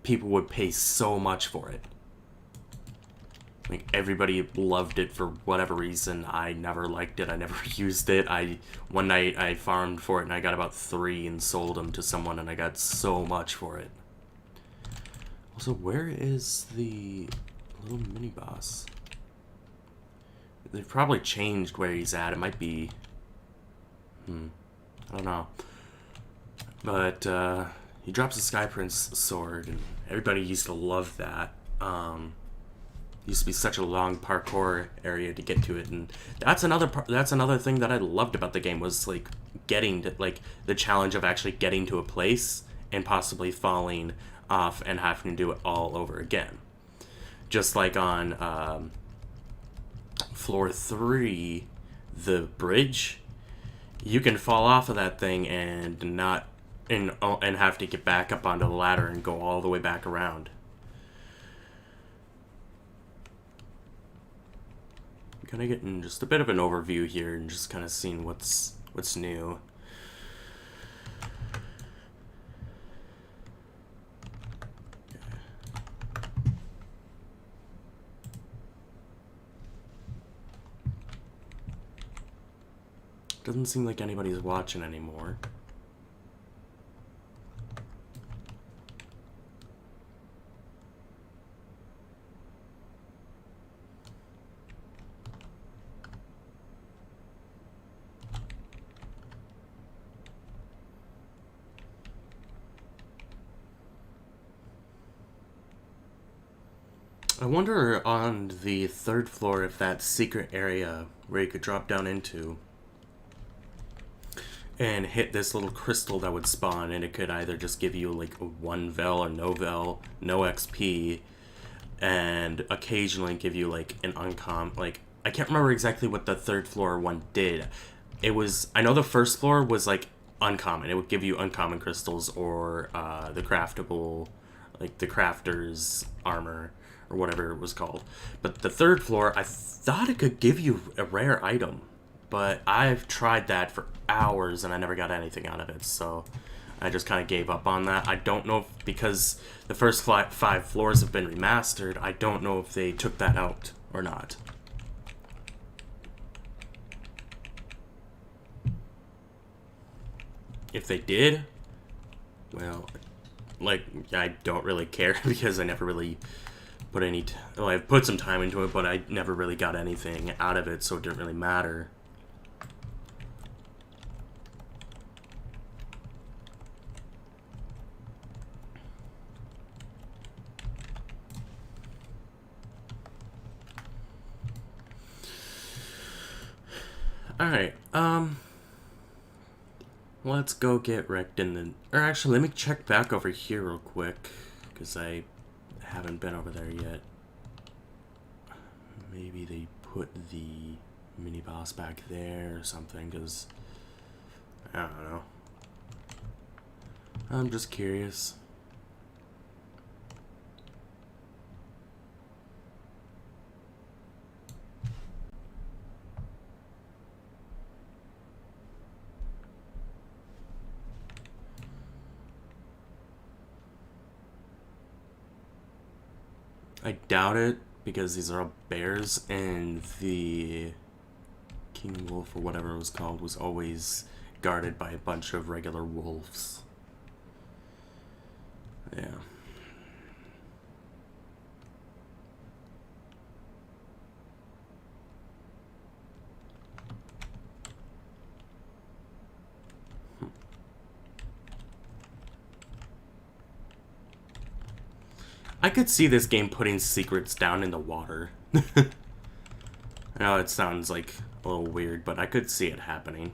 people would pay so much for it. Like, everybody loved it for whatever reason. I never liked it. I never used it. One night I farmed for it, and I got about 3 and sold them to someone, and I got so much for it. Also, where is the little mini boss? They've probably changed where he's at. It might be... I don't know. But, he drops a Sky Prince sword, and everybody used to love that. Used to be such a long parkour area to get to it, and that's another thing that I loved about the game, was like getting to, like, the challenge of actually getting to a place and possibly falling off and having to do it all over again. Just like on floor 3, the bridge, you can fall off of that thing and have to get back up onto the ladder and go all the way back around. Kind of getting just a bit of an overview here and just kind of seeing what's new. Doesn't seem like anybody's watching anymore. I wonder on the 3rd floor if that secret area where you could drop down into and hit this little crystal that would spawn, and it could either just give you like a 1 vel or no vel, no XP, and occasionally give you like an uncommon, like, I can't remember exactly what the 3rd floor one did. It was, I know the 1st floor was like uncommon. It would give you uncommon crystals or the craftable, like the crafter's armor, or whatever it was called. But the 3rd floor, I thought it could give you a rare item, but I've tried that for hours and I never got anything out of it, so I just kind of gave up on that. I don't know if, because the first 5 floors have been remastered, I don't know if they took that out or not. If they did, well, like, I don't really care because I never really put any well, I've put some time into it, but I never really got anything out of it, so it didn't really matter. Alright, let's go get wrecked in the... Or actually, let me check back over here real quick, because I haven't been over there yet. Maybe they put the mini-boss back there or something, because... I don't know. I'm just curious. I doubt it, because these are all bears, and the King Wolf, or whatever it was called, was always guarded by a bunch of regular wolves. Yeah. I could see this game putting secrets down in the water. I know it sounds like a little weird, but I could see it happening.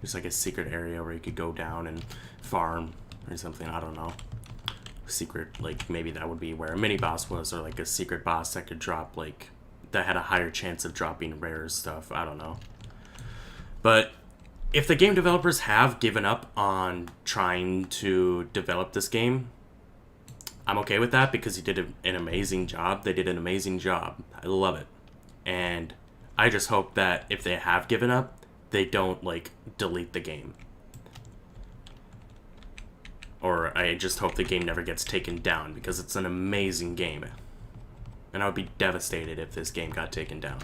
There's like a secret area where you could go down and farm or something, I don't know. Secret, like maybe that would be where a mini boss was, or like a secret boss that could drop, like, that had a higher chance of dropping rare stuff, I don't know. But if the game developers have given up on trying to develop this game, I'm okay with that because he did an amazing job. They did an amazing job. I love it. And I just hope that if they have given up, they don't, like, delete the game. Or I just hope the game never gets taken down because it's an amazing game. And I would be devastated if this game got taken down.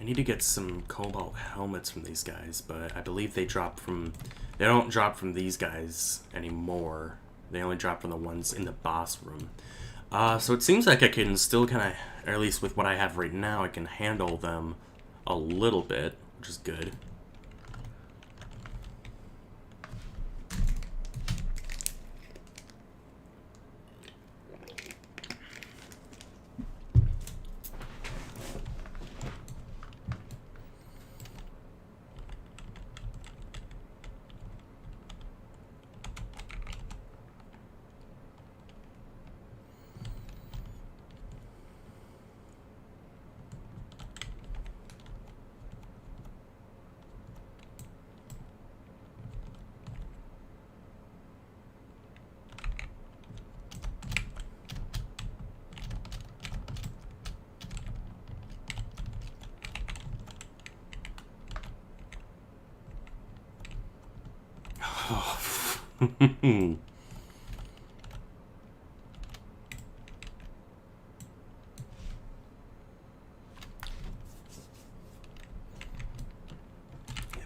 I need to get some cobalt helmets from these guys, but I believe they drop from... They don't drop from these guys anymore. They only drop from the ones in the boss room. So it seems like I can still kind of, or at least with what I have right now, I can handle them a little bit, which is good.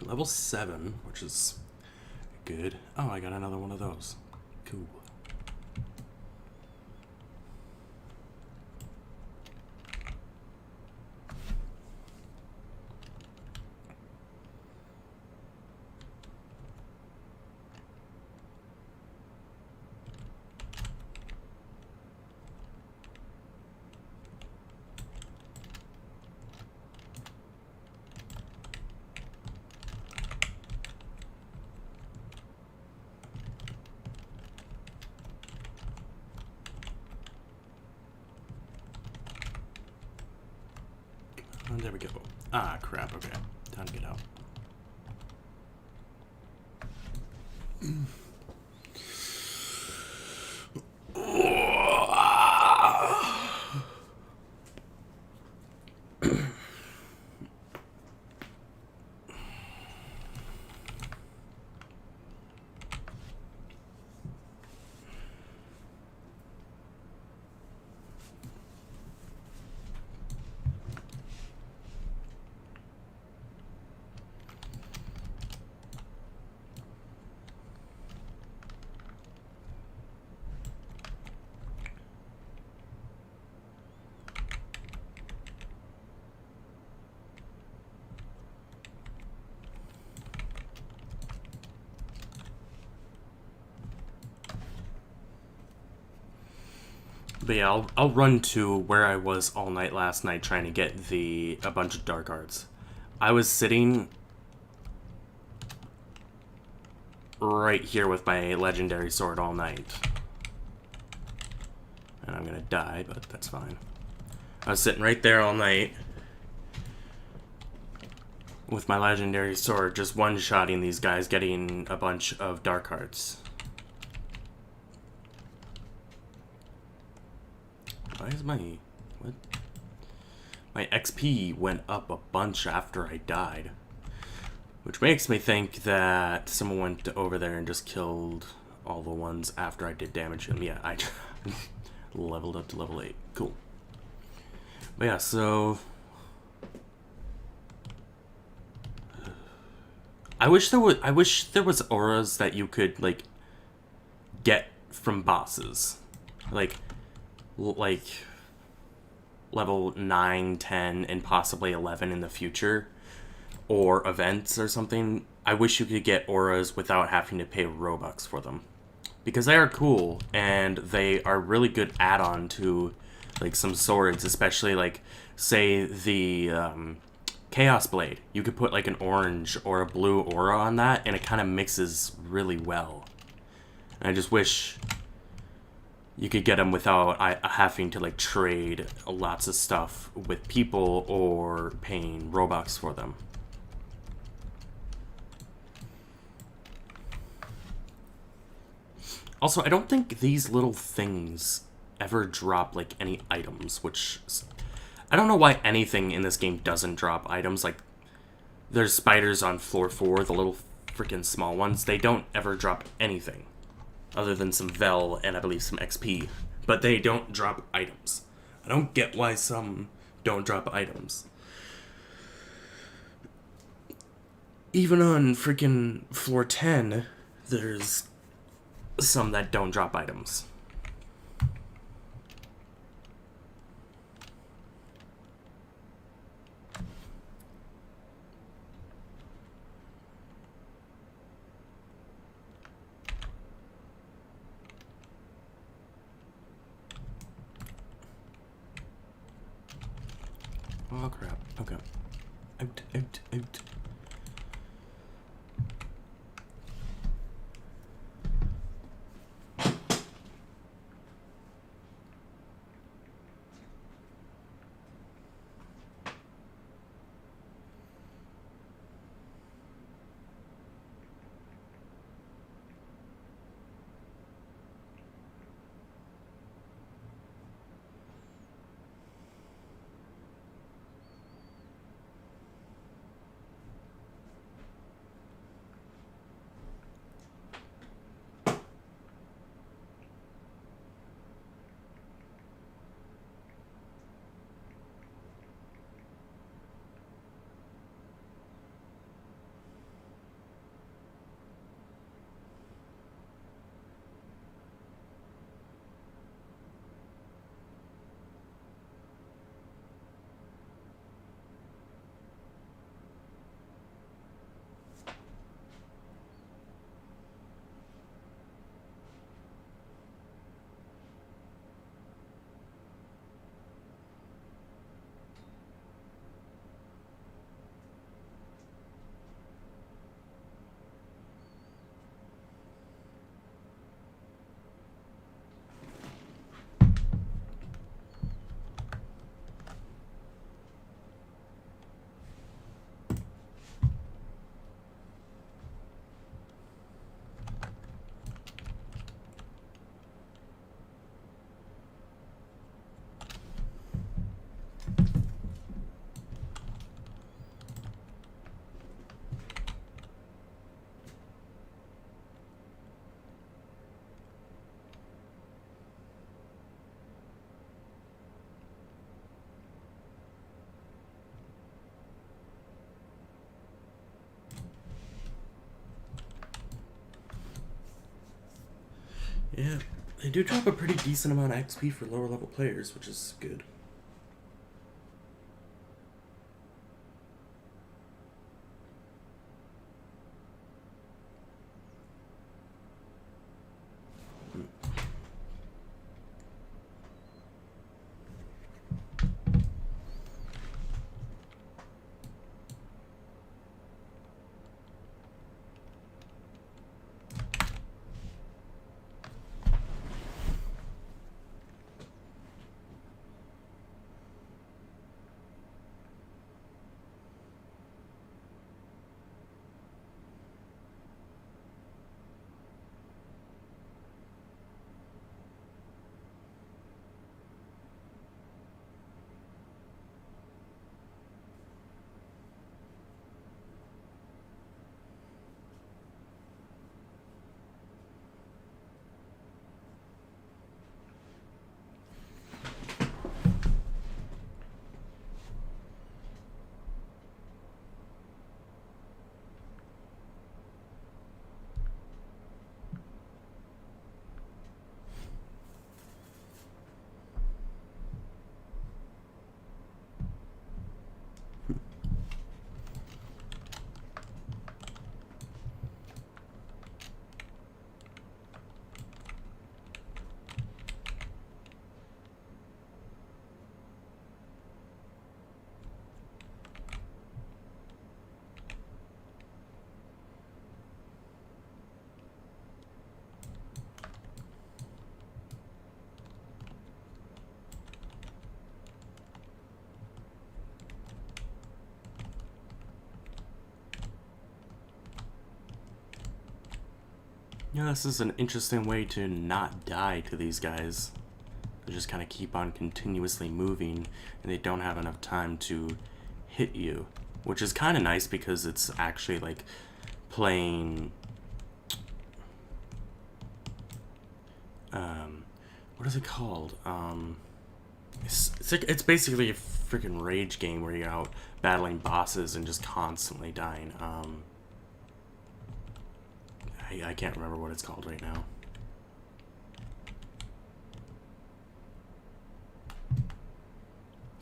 Level 7, which is good. Oh, I got another one of those. Cool. Oh, there we go. Ah, crap. Okay. Time to get out. But yeah, I'll run to where I was all night last night trying to get a bunch of dark arts. I was sitting right here with my legendary sword all night. And I'm gonna die, but that's fine. I was sitting right there all night with my legendary sword, just one-shotting these guys, getting a bunch of dark hearts. Why is what? My XP went up a bunch after I died. Which makes me think that someone went over there and just killed all the ones after I did damage to them. Yeah, I leveled up to level 8. Cool. But yeah, so... I wish there was auras that you could, like, get from bosses. Like level 9, 10, and possibly 11 in the future, or events or something. I wish you could get auras without having to pay Robux for them, because they are cool and they are really good add-on to like some swords, especially like say the Chaos Blade. You could put like an orange or a blue aura on that and it kind of mixes really well. And I just wish you could get them without having to like trade lots of stuff with people or paying Robux for them. Also, I don't think these little things ever drop, like, any items, which... I don't know why anything in this game doesn't drop items. Like, there's spiders on floor 4, the little freaking small ones. They don't ever drop anything. Other than some Vel and, I believe, some XP. But they don't drop items. I don't get why some don't drop items. Even on freaking floor 10, there's some that don't drop items. Oh crap. Okay. Out. Yeah, they do drop a pretty decent amount of XP for lower level players, which is good. Yeah, this is an interesting way to not die to these guys. They just kind of keep on continuously moving, and they don't have enough time to hit you. Which is kind of nice because it's actually like playing... what is it called? It's basically a freaking rage game where you're out battling bosses and just constantly dying. I can't remember what it's called right now.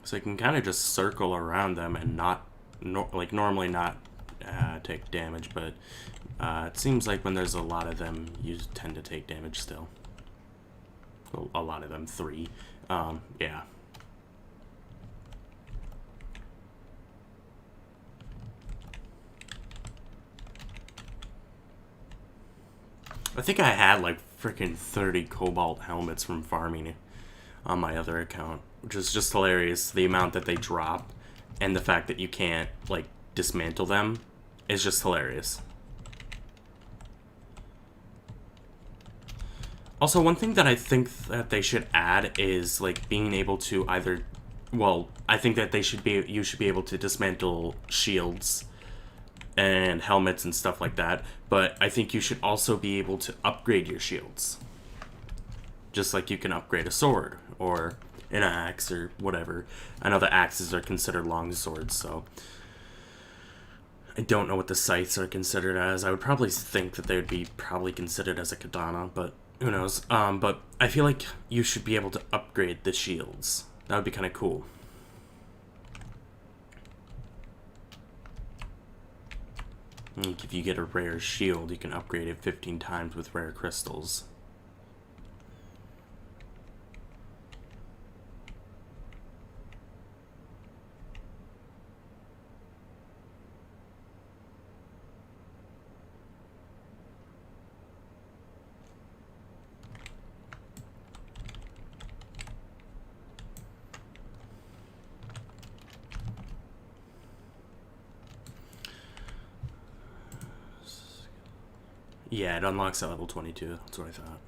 So you can kind of just circle around them and not, normally not take damage, but it seems like when there's a lot of them, you tend to take damage still. Well, a lot of them, 3. Yeah. I think I had like freaking 30 cobalt helmets from farming on my other account, which is just hilarious. The amount that they drop and the fact that you can't like dismantle them is just hilarious. Also, one thing that I think that they should add is like being able to either, well, I think that you should be able to dismantle shields and helmets and stuff like that, but I think you should also be able to upgrade your shields. Just like you can upgrade a sword or an axe or whatever. I know the axes are considered long swords, so I don't know what the scythes are considered as. I would probably think that they would be probably considered as a katana, but who knows. But I feel like you should be able to upgrade the shields. That would be kind of cool. Like if you get a rare shield, you can upgrade it 15 times with rare crystals. Yeah, it unlocks at level 22. That's what I thought.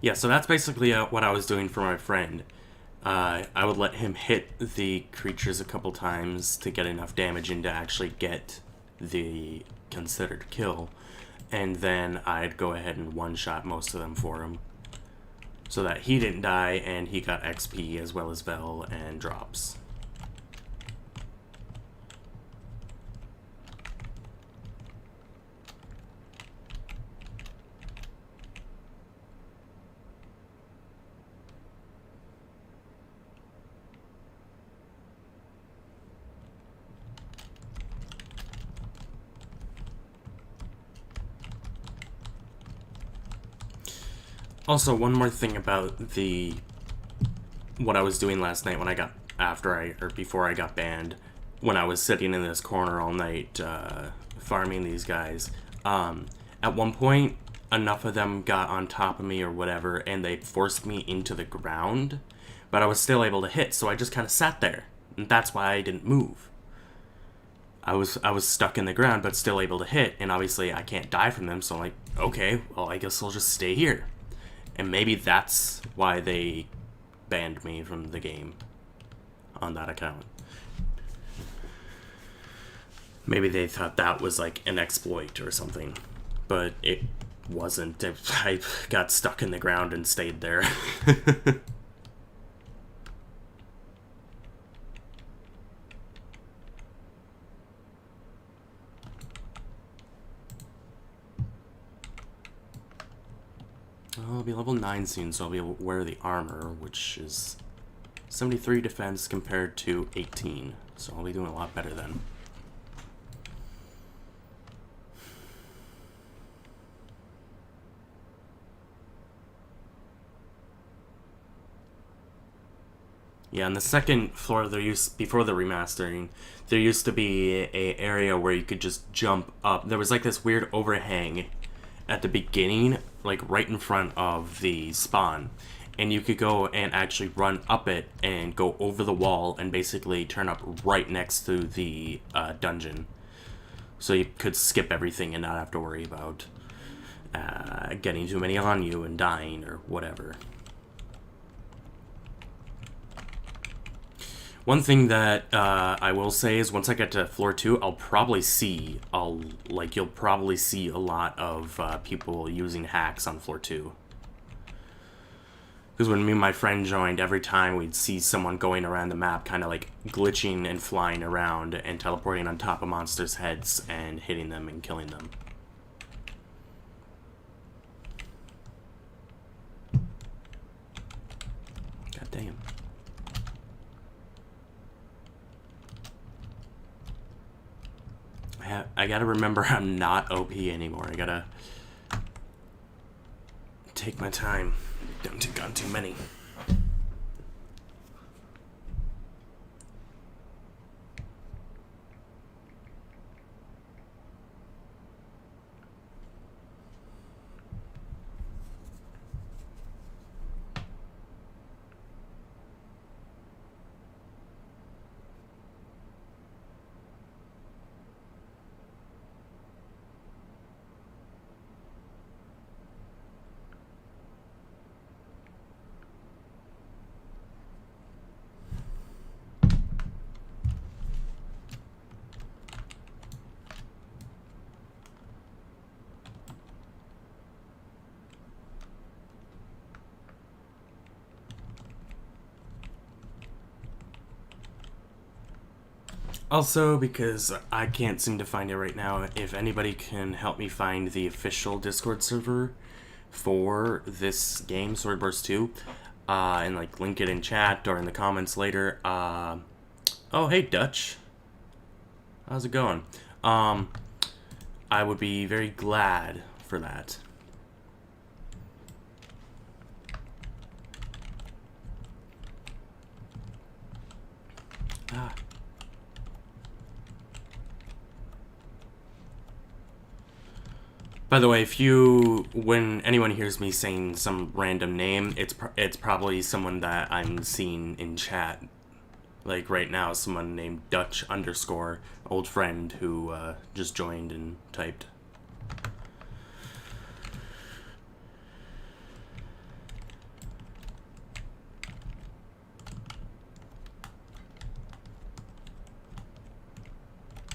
Yeah, so that's basically what I was doing for my friend. I would let him hit the creatures a couple times to get enough damage in to actually get the considered kill. And then I'd go ahead and one-shot most of them for him. So that he didn't die and he got XP as well as Vel and drops. Also, one more thing about what I was doing last night when I got before I got banned, when I was sitting in this corner all night farming these guys. At one point, enough of them got on top of me or whatever, and they forced me into the ground, but I was still able to hit, so I just kind of sat there, and that's why I didn't move. I was stuck in the ground, but still able to hit, and obviously I can't die from them, so I'm like, okay, well, I guess I'll just stay here. And maybe that's why they banned me from the game on that account. Maybe they thought that was like an exploit or something, but it wasn't. I got stuck in the ground and stayed there. I'll be level 9 soon, so I'll be able to wear the armor, which is 73 defense compared to 18. So I'll be doing a lot better then. Yeah, on the second floor, before the remastering, there used to be a area where you could just jump up. There was like this weird overhang at the beginning, like right in front of the spawn, and you could go and actually run up it and go over the wall and basically turn up right next to the dungeon. So you could skip everything and not have to worry about getting too many on you and dying or whatever. One thing that I will say is once I get to floor 2, you'll probably see a lot of people using hacks on floor 2. Because when me and my friend joined, every time we'd see someone going around the map, kind of like glitching and flying around and teleporting on top of monsters' heads and hitting them and killing them. God damn. I gotta remember I'm not OP anymore. I gotta take my time. Don't take on too many. Also, because I can't seem to find it right now, if anybody can help me find the official Discord server for this game, Swordburst 2, and like link it in chat or in the comments later. Oh, hey Dutch, how's it going? I would be very glad for that. By the way, when anyone hears me saying some random name, it's probably someone that I'm seeing in chat. Like right now, someone named Dutch _ old friend who just joined and typed.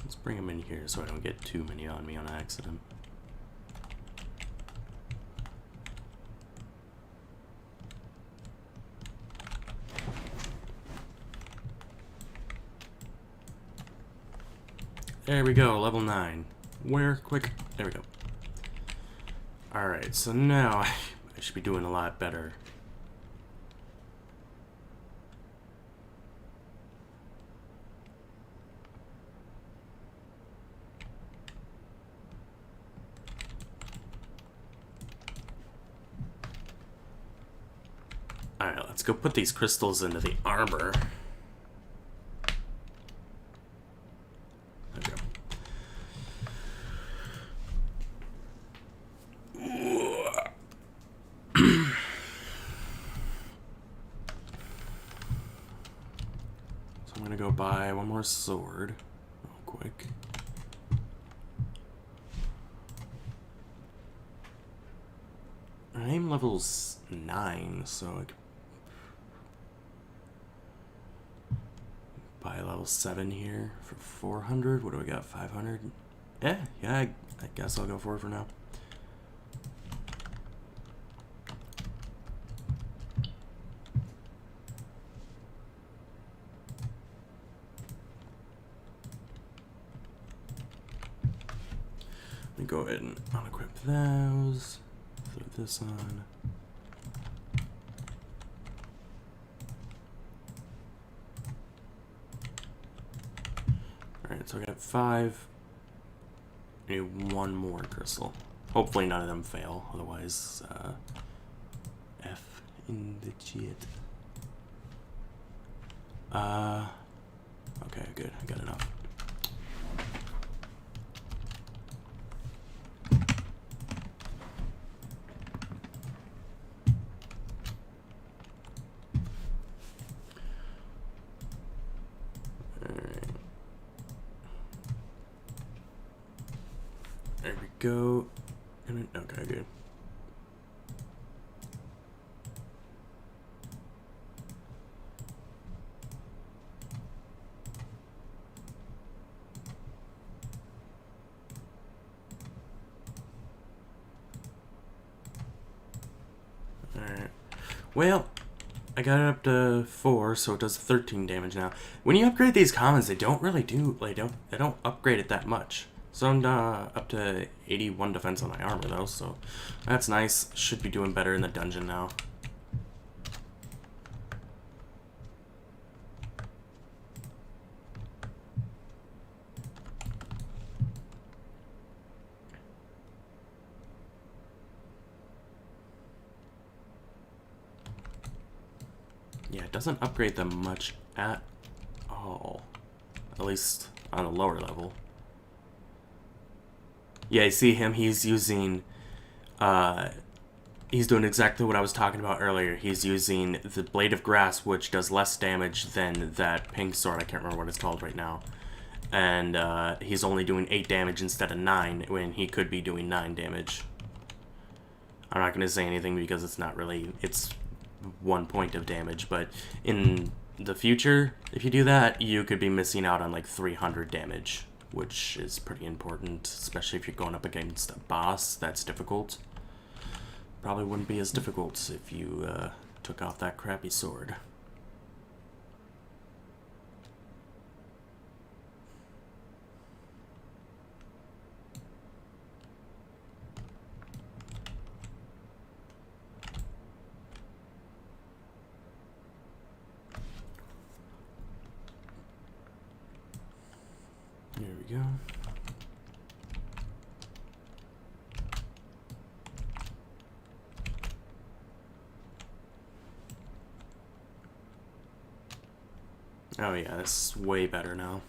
Let's bring him in here so I don't get too many on me on accident. There we go, level 9. Where? Quick. There we go. Alright, so now I should be doing a lot better. Alright, let's go put these crystals into the armor. Buy one more sword real quick. I'm level 9, so I could buy level 7 here for 400. What do we got? 500? Yeah, I guess I'll go for it for now. Go ahead and unequip those, throw this on. Alright, so I got 5. I need one more crystal. Hopefully none of them fail, otherwise F in the chat. Okay, good. I got enough. There we go. Okay, good. Alright. Well, I got it up to 4, so it does 13 damage now. When you upgrade these commons, they don't really do, they don't upgrade it that much. So I'm up to 81 defense on my armor though, so that's nice. Should be doing better in the dungeon now. Yeah, it doesn't upgrade them much at all. At least on a lower level. Yeah, I see him. He's using, he's doing exactly what I was talking about earlier. He's using the Blade of Grass, which does less damage than that pink sword. I can't remember what it's called right now. And he's only doing 8 damage instead of 9, when he could be doing 9 damage. I'm not going to say anything because it's not really, it's 1 point of damage, but in the future, if you do that, you could be missing out on like 300 damage, which is pretty important, especially if you're going up against a boss that's difficult. Probably wouldn't be as difficult if you took off that crappy sword. There we go. Oh yeah, this is way better now.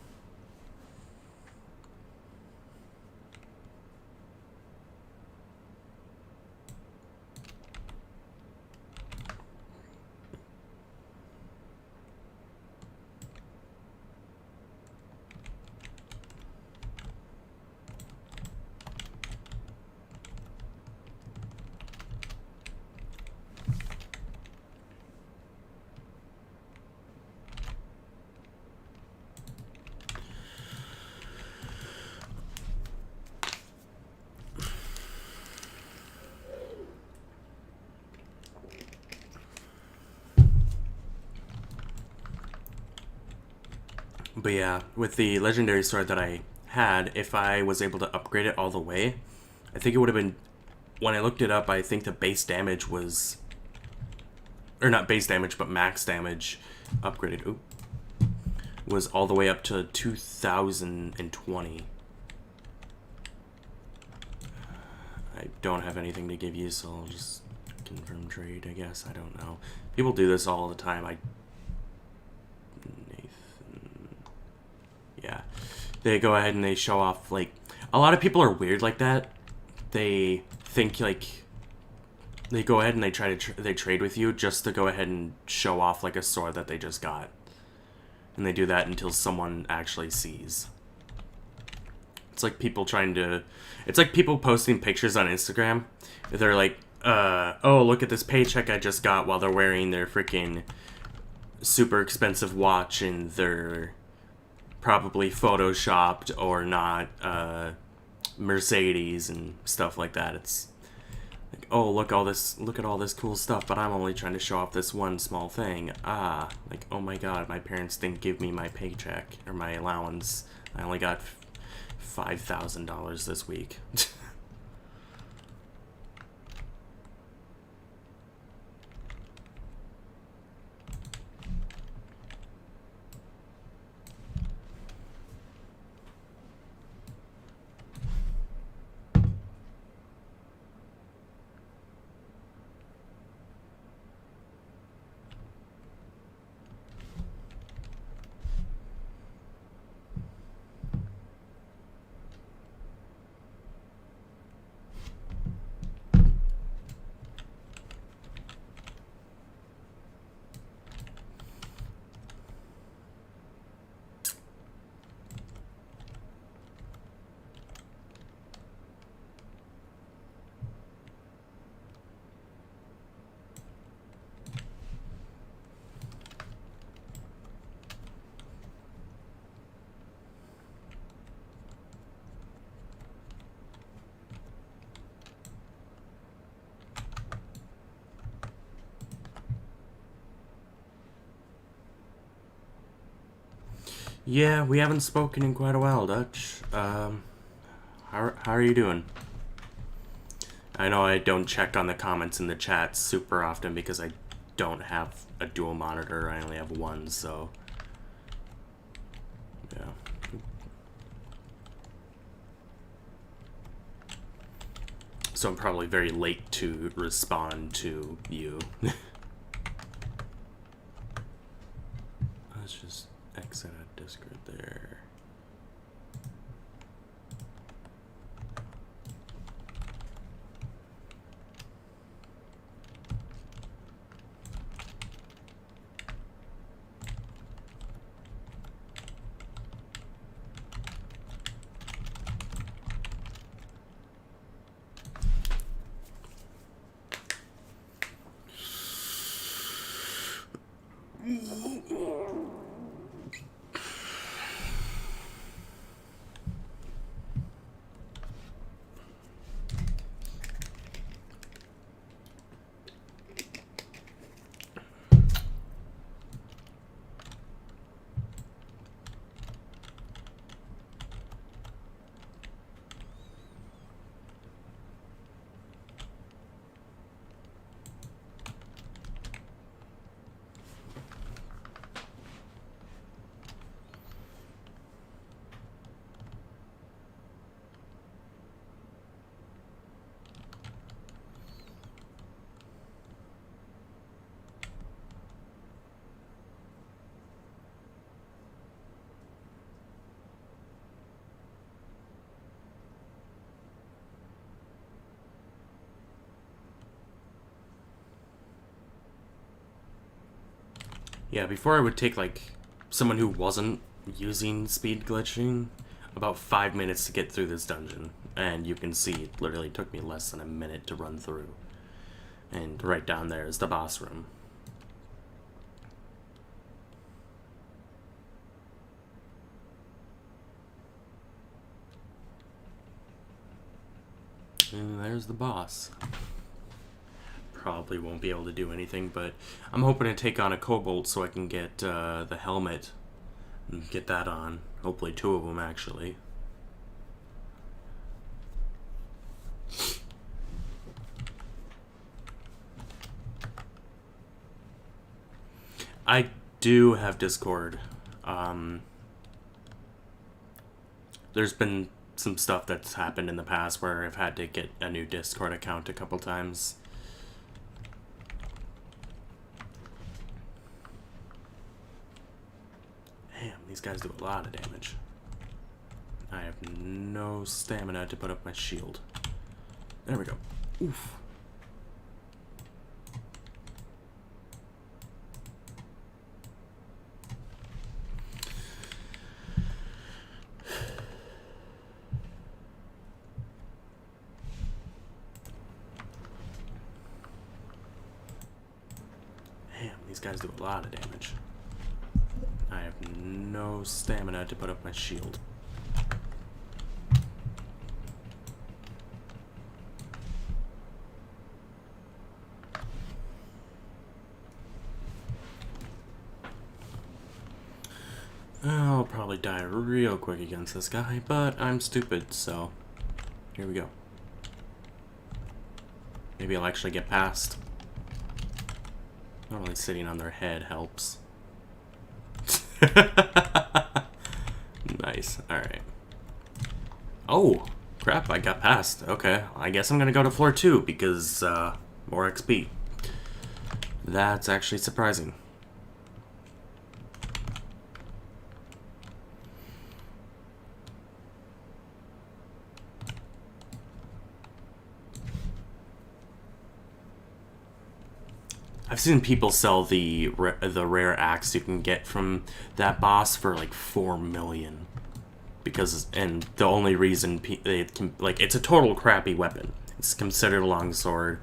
But yeah, with the legendary sword that I had, if I was able to upgrade it all the way, I think it would have been, when I looked it up, I think the base damage was, or not base damage, but max damage upgraded, was all the way up to 2020. I don't have anything to give you, so I'll just confirm trade, I guess. I don't know. People do this all the time. Yeah, they go ahead and they show off, like, a lot of people are weird like that. They think, like, they go ahead and they try to they trade with you just to go ahead and show off, like, a sword that they just got. And they do that until someone actually sees. It's like people trying to, it's like people posting pictures on Instagram. They're like, oh, look at this paycheck I just got, while they're wearing their freaking super expensive watch and their probably photoshopped or not Mercedes and stuff like that. It's like, oh, look at all this cool stuff, but I'm only trying to show off this one small thing. Like, oh my god, my parents didn't give me my paycheck or my allowance. I only got $5,000 this week. Yeah, we haven't spoken in quite a while, Dutch. How are you doing? I know I don't check on the comments in the chat super often because I don't have a dual monitor. I only have one, so yeah. So I'm probably very late to respond to you. Let's just exit out Discord there. Yeah, before I would take like someone who wasn't using speed glitching about 5 minutes to get through this dungeon, and you can see it literally took me less than a minute to run through. And right down there is the boss room. And there's the boss. Probably won't be able to do anything, but I'm hoping to take on a kobold so I can get the helmet and get that on. Hopefully 2 of them, actually. I do have Discord. There's been some stuff that's happened in the past where I've had to get a new Discord account a couple times. Damn, these guys do a lot of damage. I have no stamina to put up my shield. There we go. Oof. These guys do a lot of damage. I have no stamina to put up my shield. I'll probably die real quick against this guy, but I'm stupid, so here we go. Maybe I'll actually get past. Normally sitting on their head helps. Nice. Alright. Oh, crap, I got past. Okay, I guess I'm gonna go to floor 2 because, more XP. That's actually surprising. I've seen people sell the rare axe you can get from that boss for like 4 million, because and the only reason it can, like, it's a total crappy weapon. It's considered a longsword,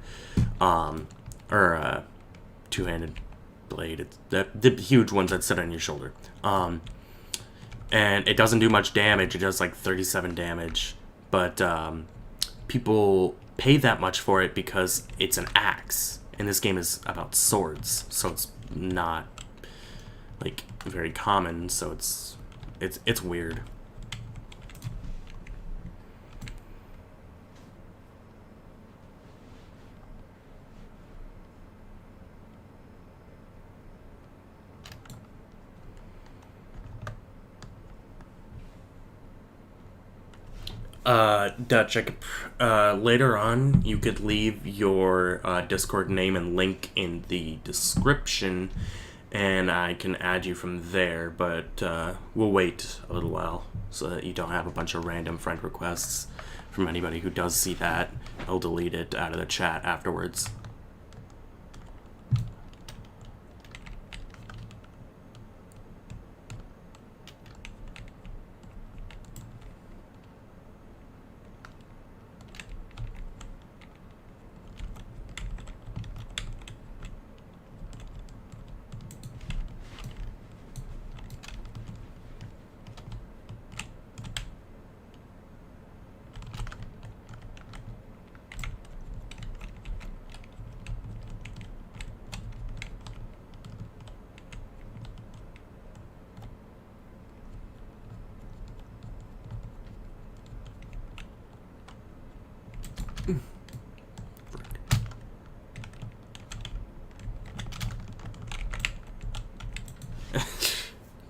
or a 2-handed blade. It's the huge ones that sit on your shoulder, and it doesn't do much damage. It does like 37 damage, but people pay that much for it because it's an axe. And this game is about swords, so it's not, like, very common, so it's It's weird. Dutch, I could, later on, you could leave your Discord name and link in the description, and I can add you from there, but we'll wait a little while so that you don't have a bunch of random friend requests from anybody who does see that. I'll delete it out of the chat afterwards.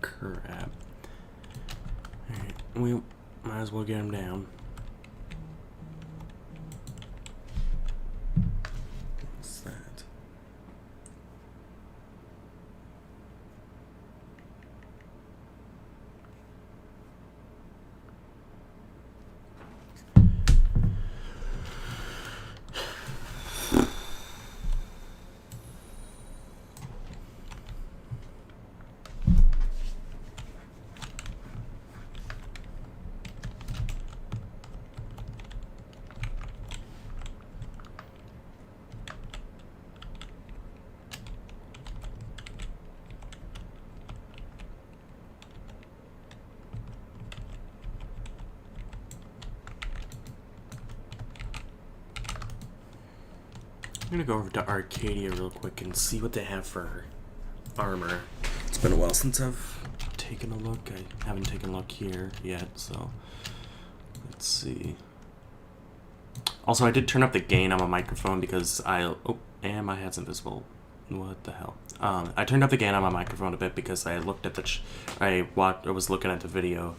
Crap. Alright, we might as well get him down. What's that? I'm gonna go over to Arcadia real quick and see what they have for armor. It's been a while since I've taken a look. I haven't taken a look here yet, so let's see. Also, I did turn up the gain on my microphone because and my head's invisible. What the hell? I turned up the gain on my microphone a bit because I looked at the I was looking at the video.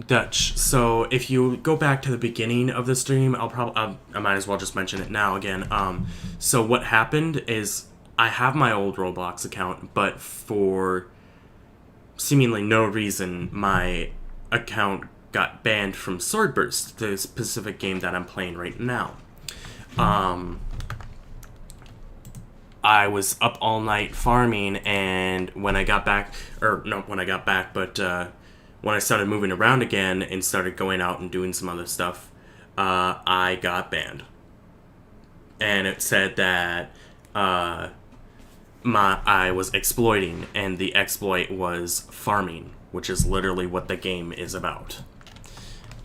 Dutch. So if you go back to the beginning of the stream, I might as well just mention it now again. So what happened is I have my old Roblox account, but for seemingly no reason, my account got banned from Swordburst, the specific game that I'm playing right now. I was up all night farming, and when I got back, when I started moving around again and started going out and doing some other stuff, I got banned. And it said that I was exploiting, and the exploit was farming, which is literally what the game is about.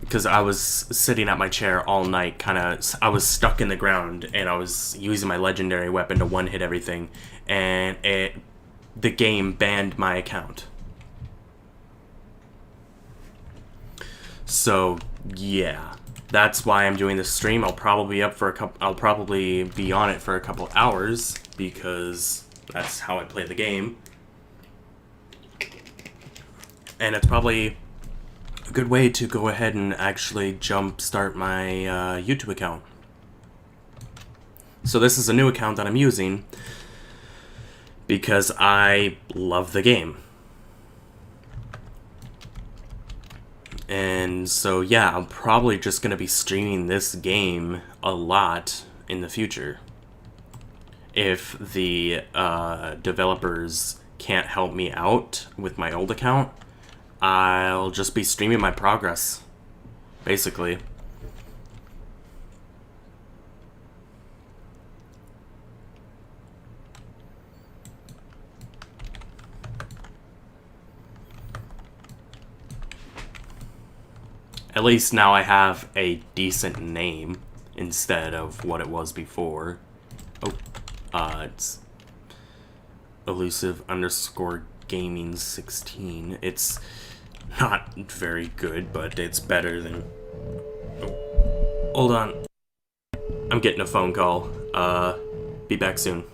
Because I was sitting at my chair all night, I was stuck in the ground, and I was using my legendary weapon to one-hit everything, and the game banned my account. So yeah, that's why I'm doing this stream. I'll probably be on it for a couple hours because that's how I play the game. And it's probably a good way to go ahead and actually jumpstart my YouTube account. So this is a new account that I'm using because I love the game. And so yeah, I'm probably just going to be streaming this game a lot in the future. If the developers can't help me out with my old account, I'll just be streaming my progress, basically. At least now I have a decent name instead of what it was before. elusive underscore gaming 16. It's not very good, but it's better than. Oh, hold on. I'm getting a phone call. Be back soon.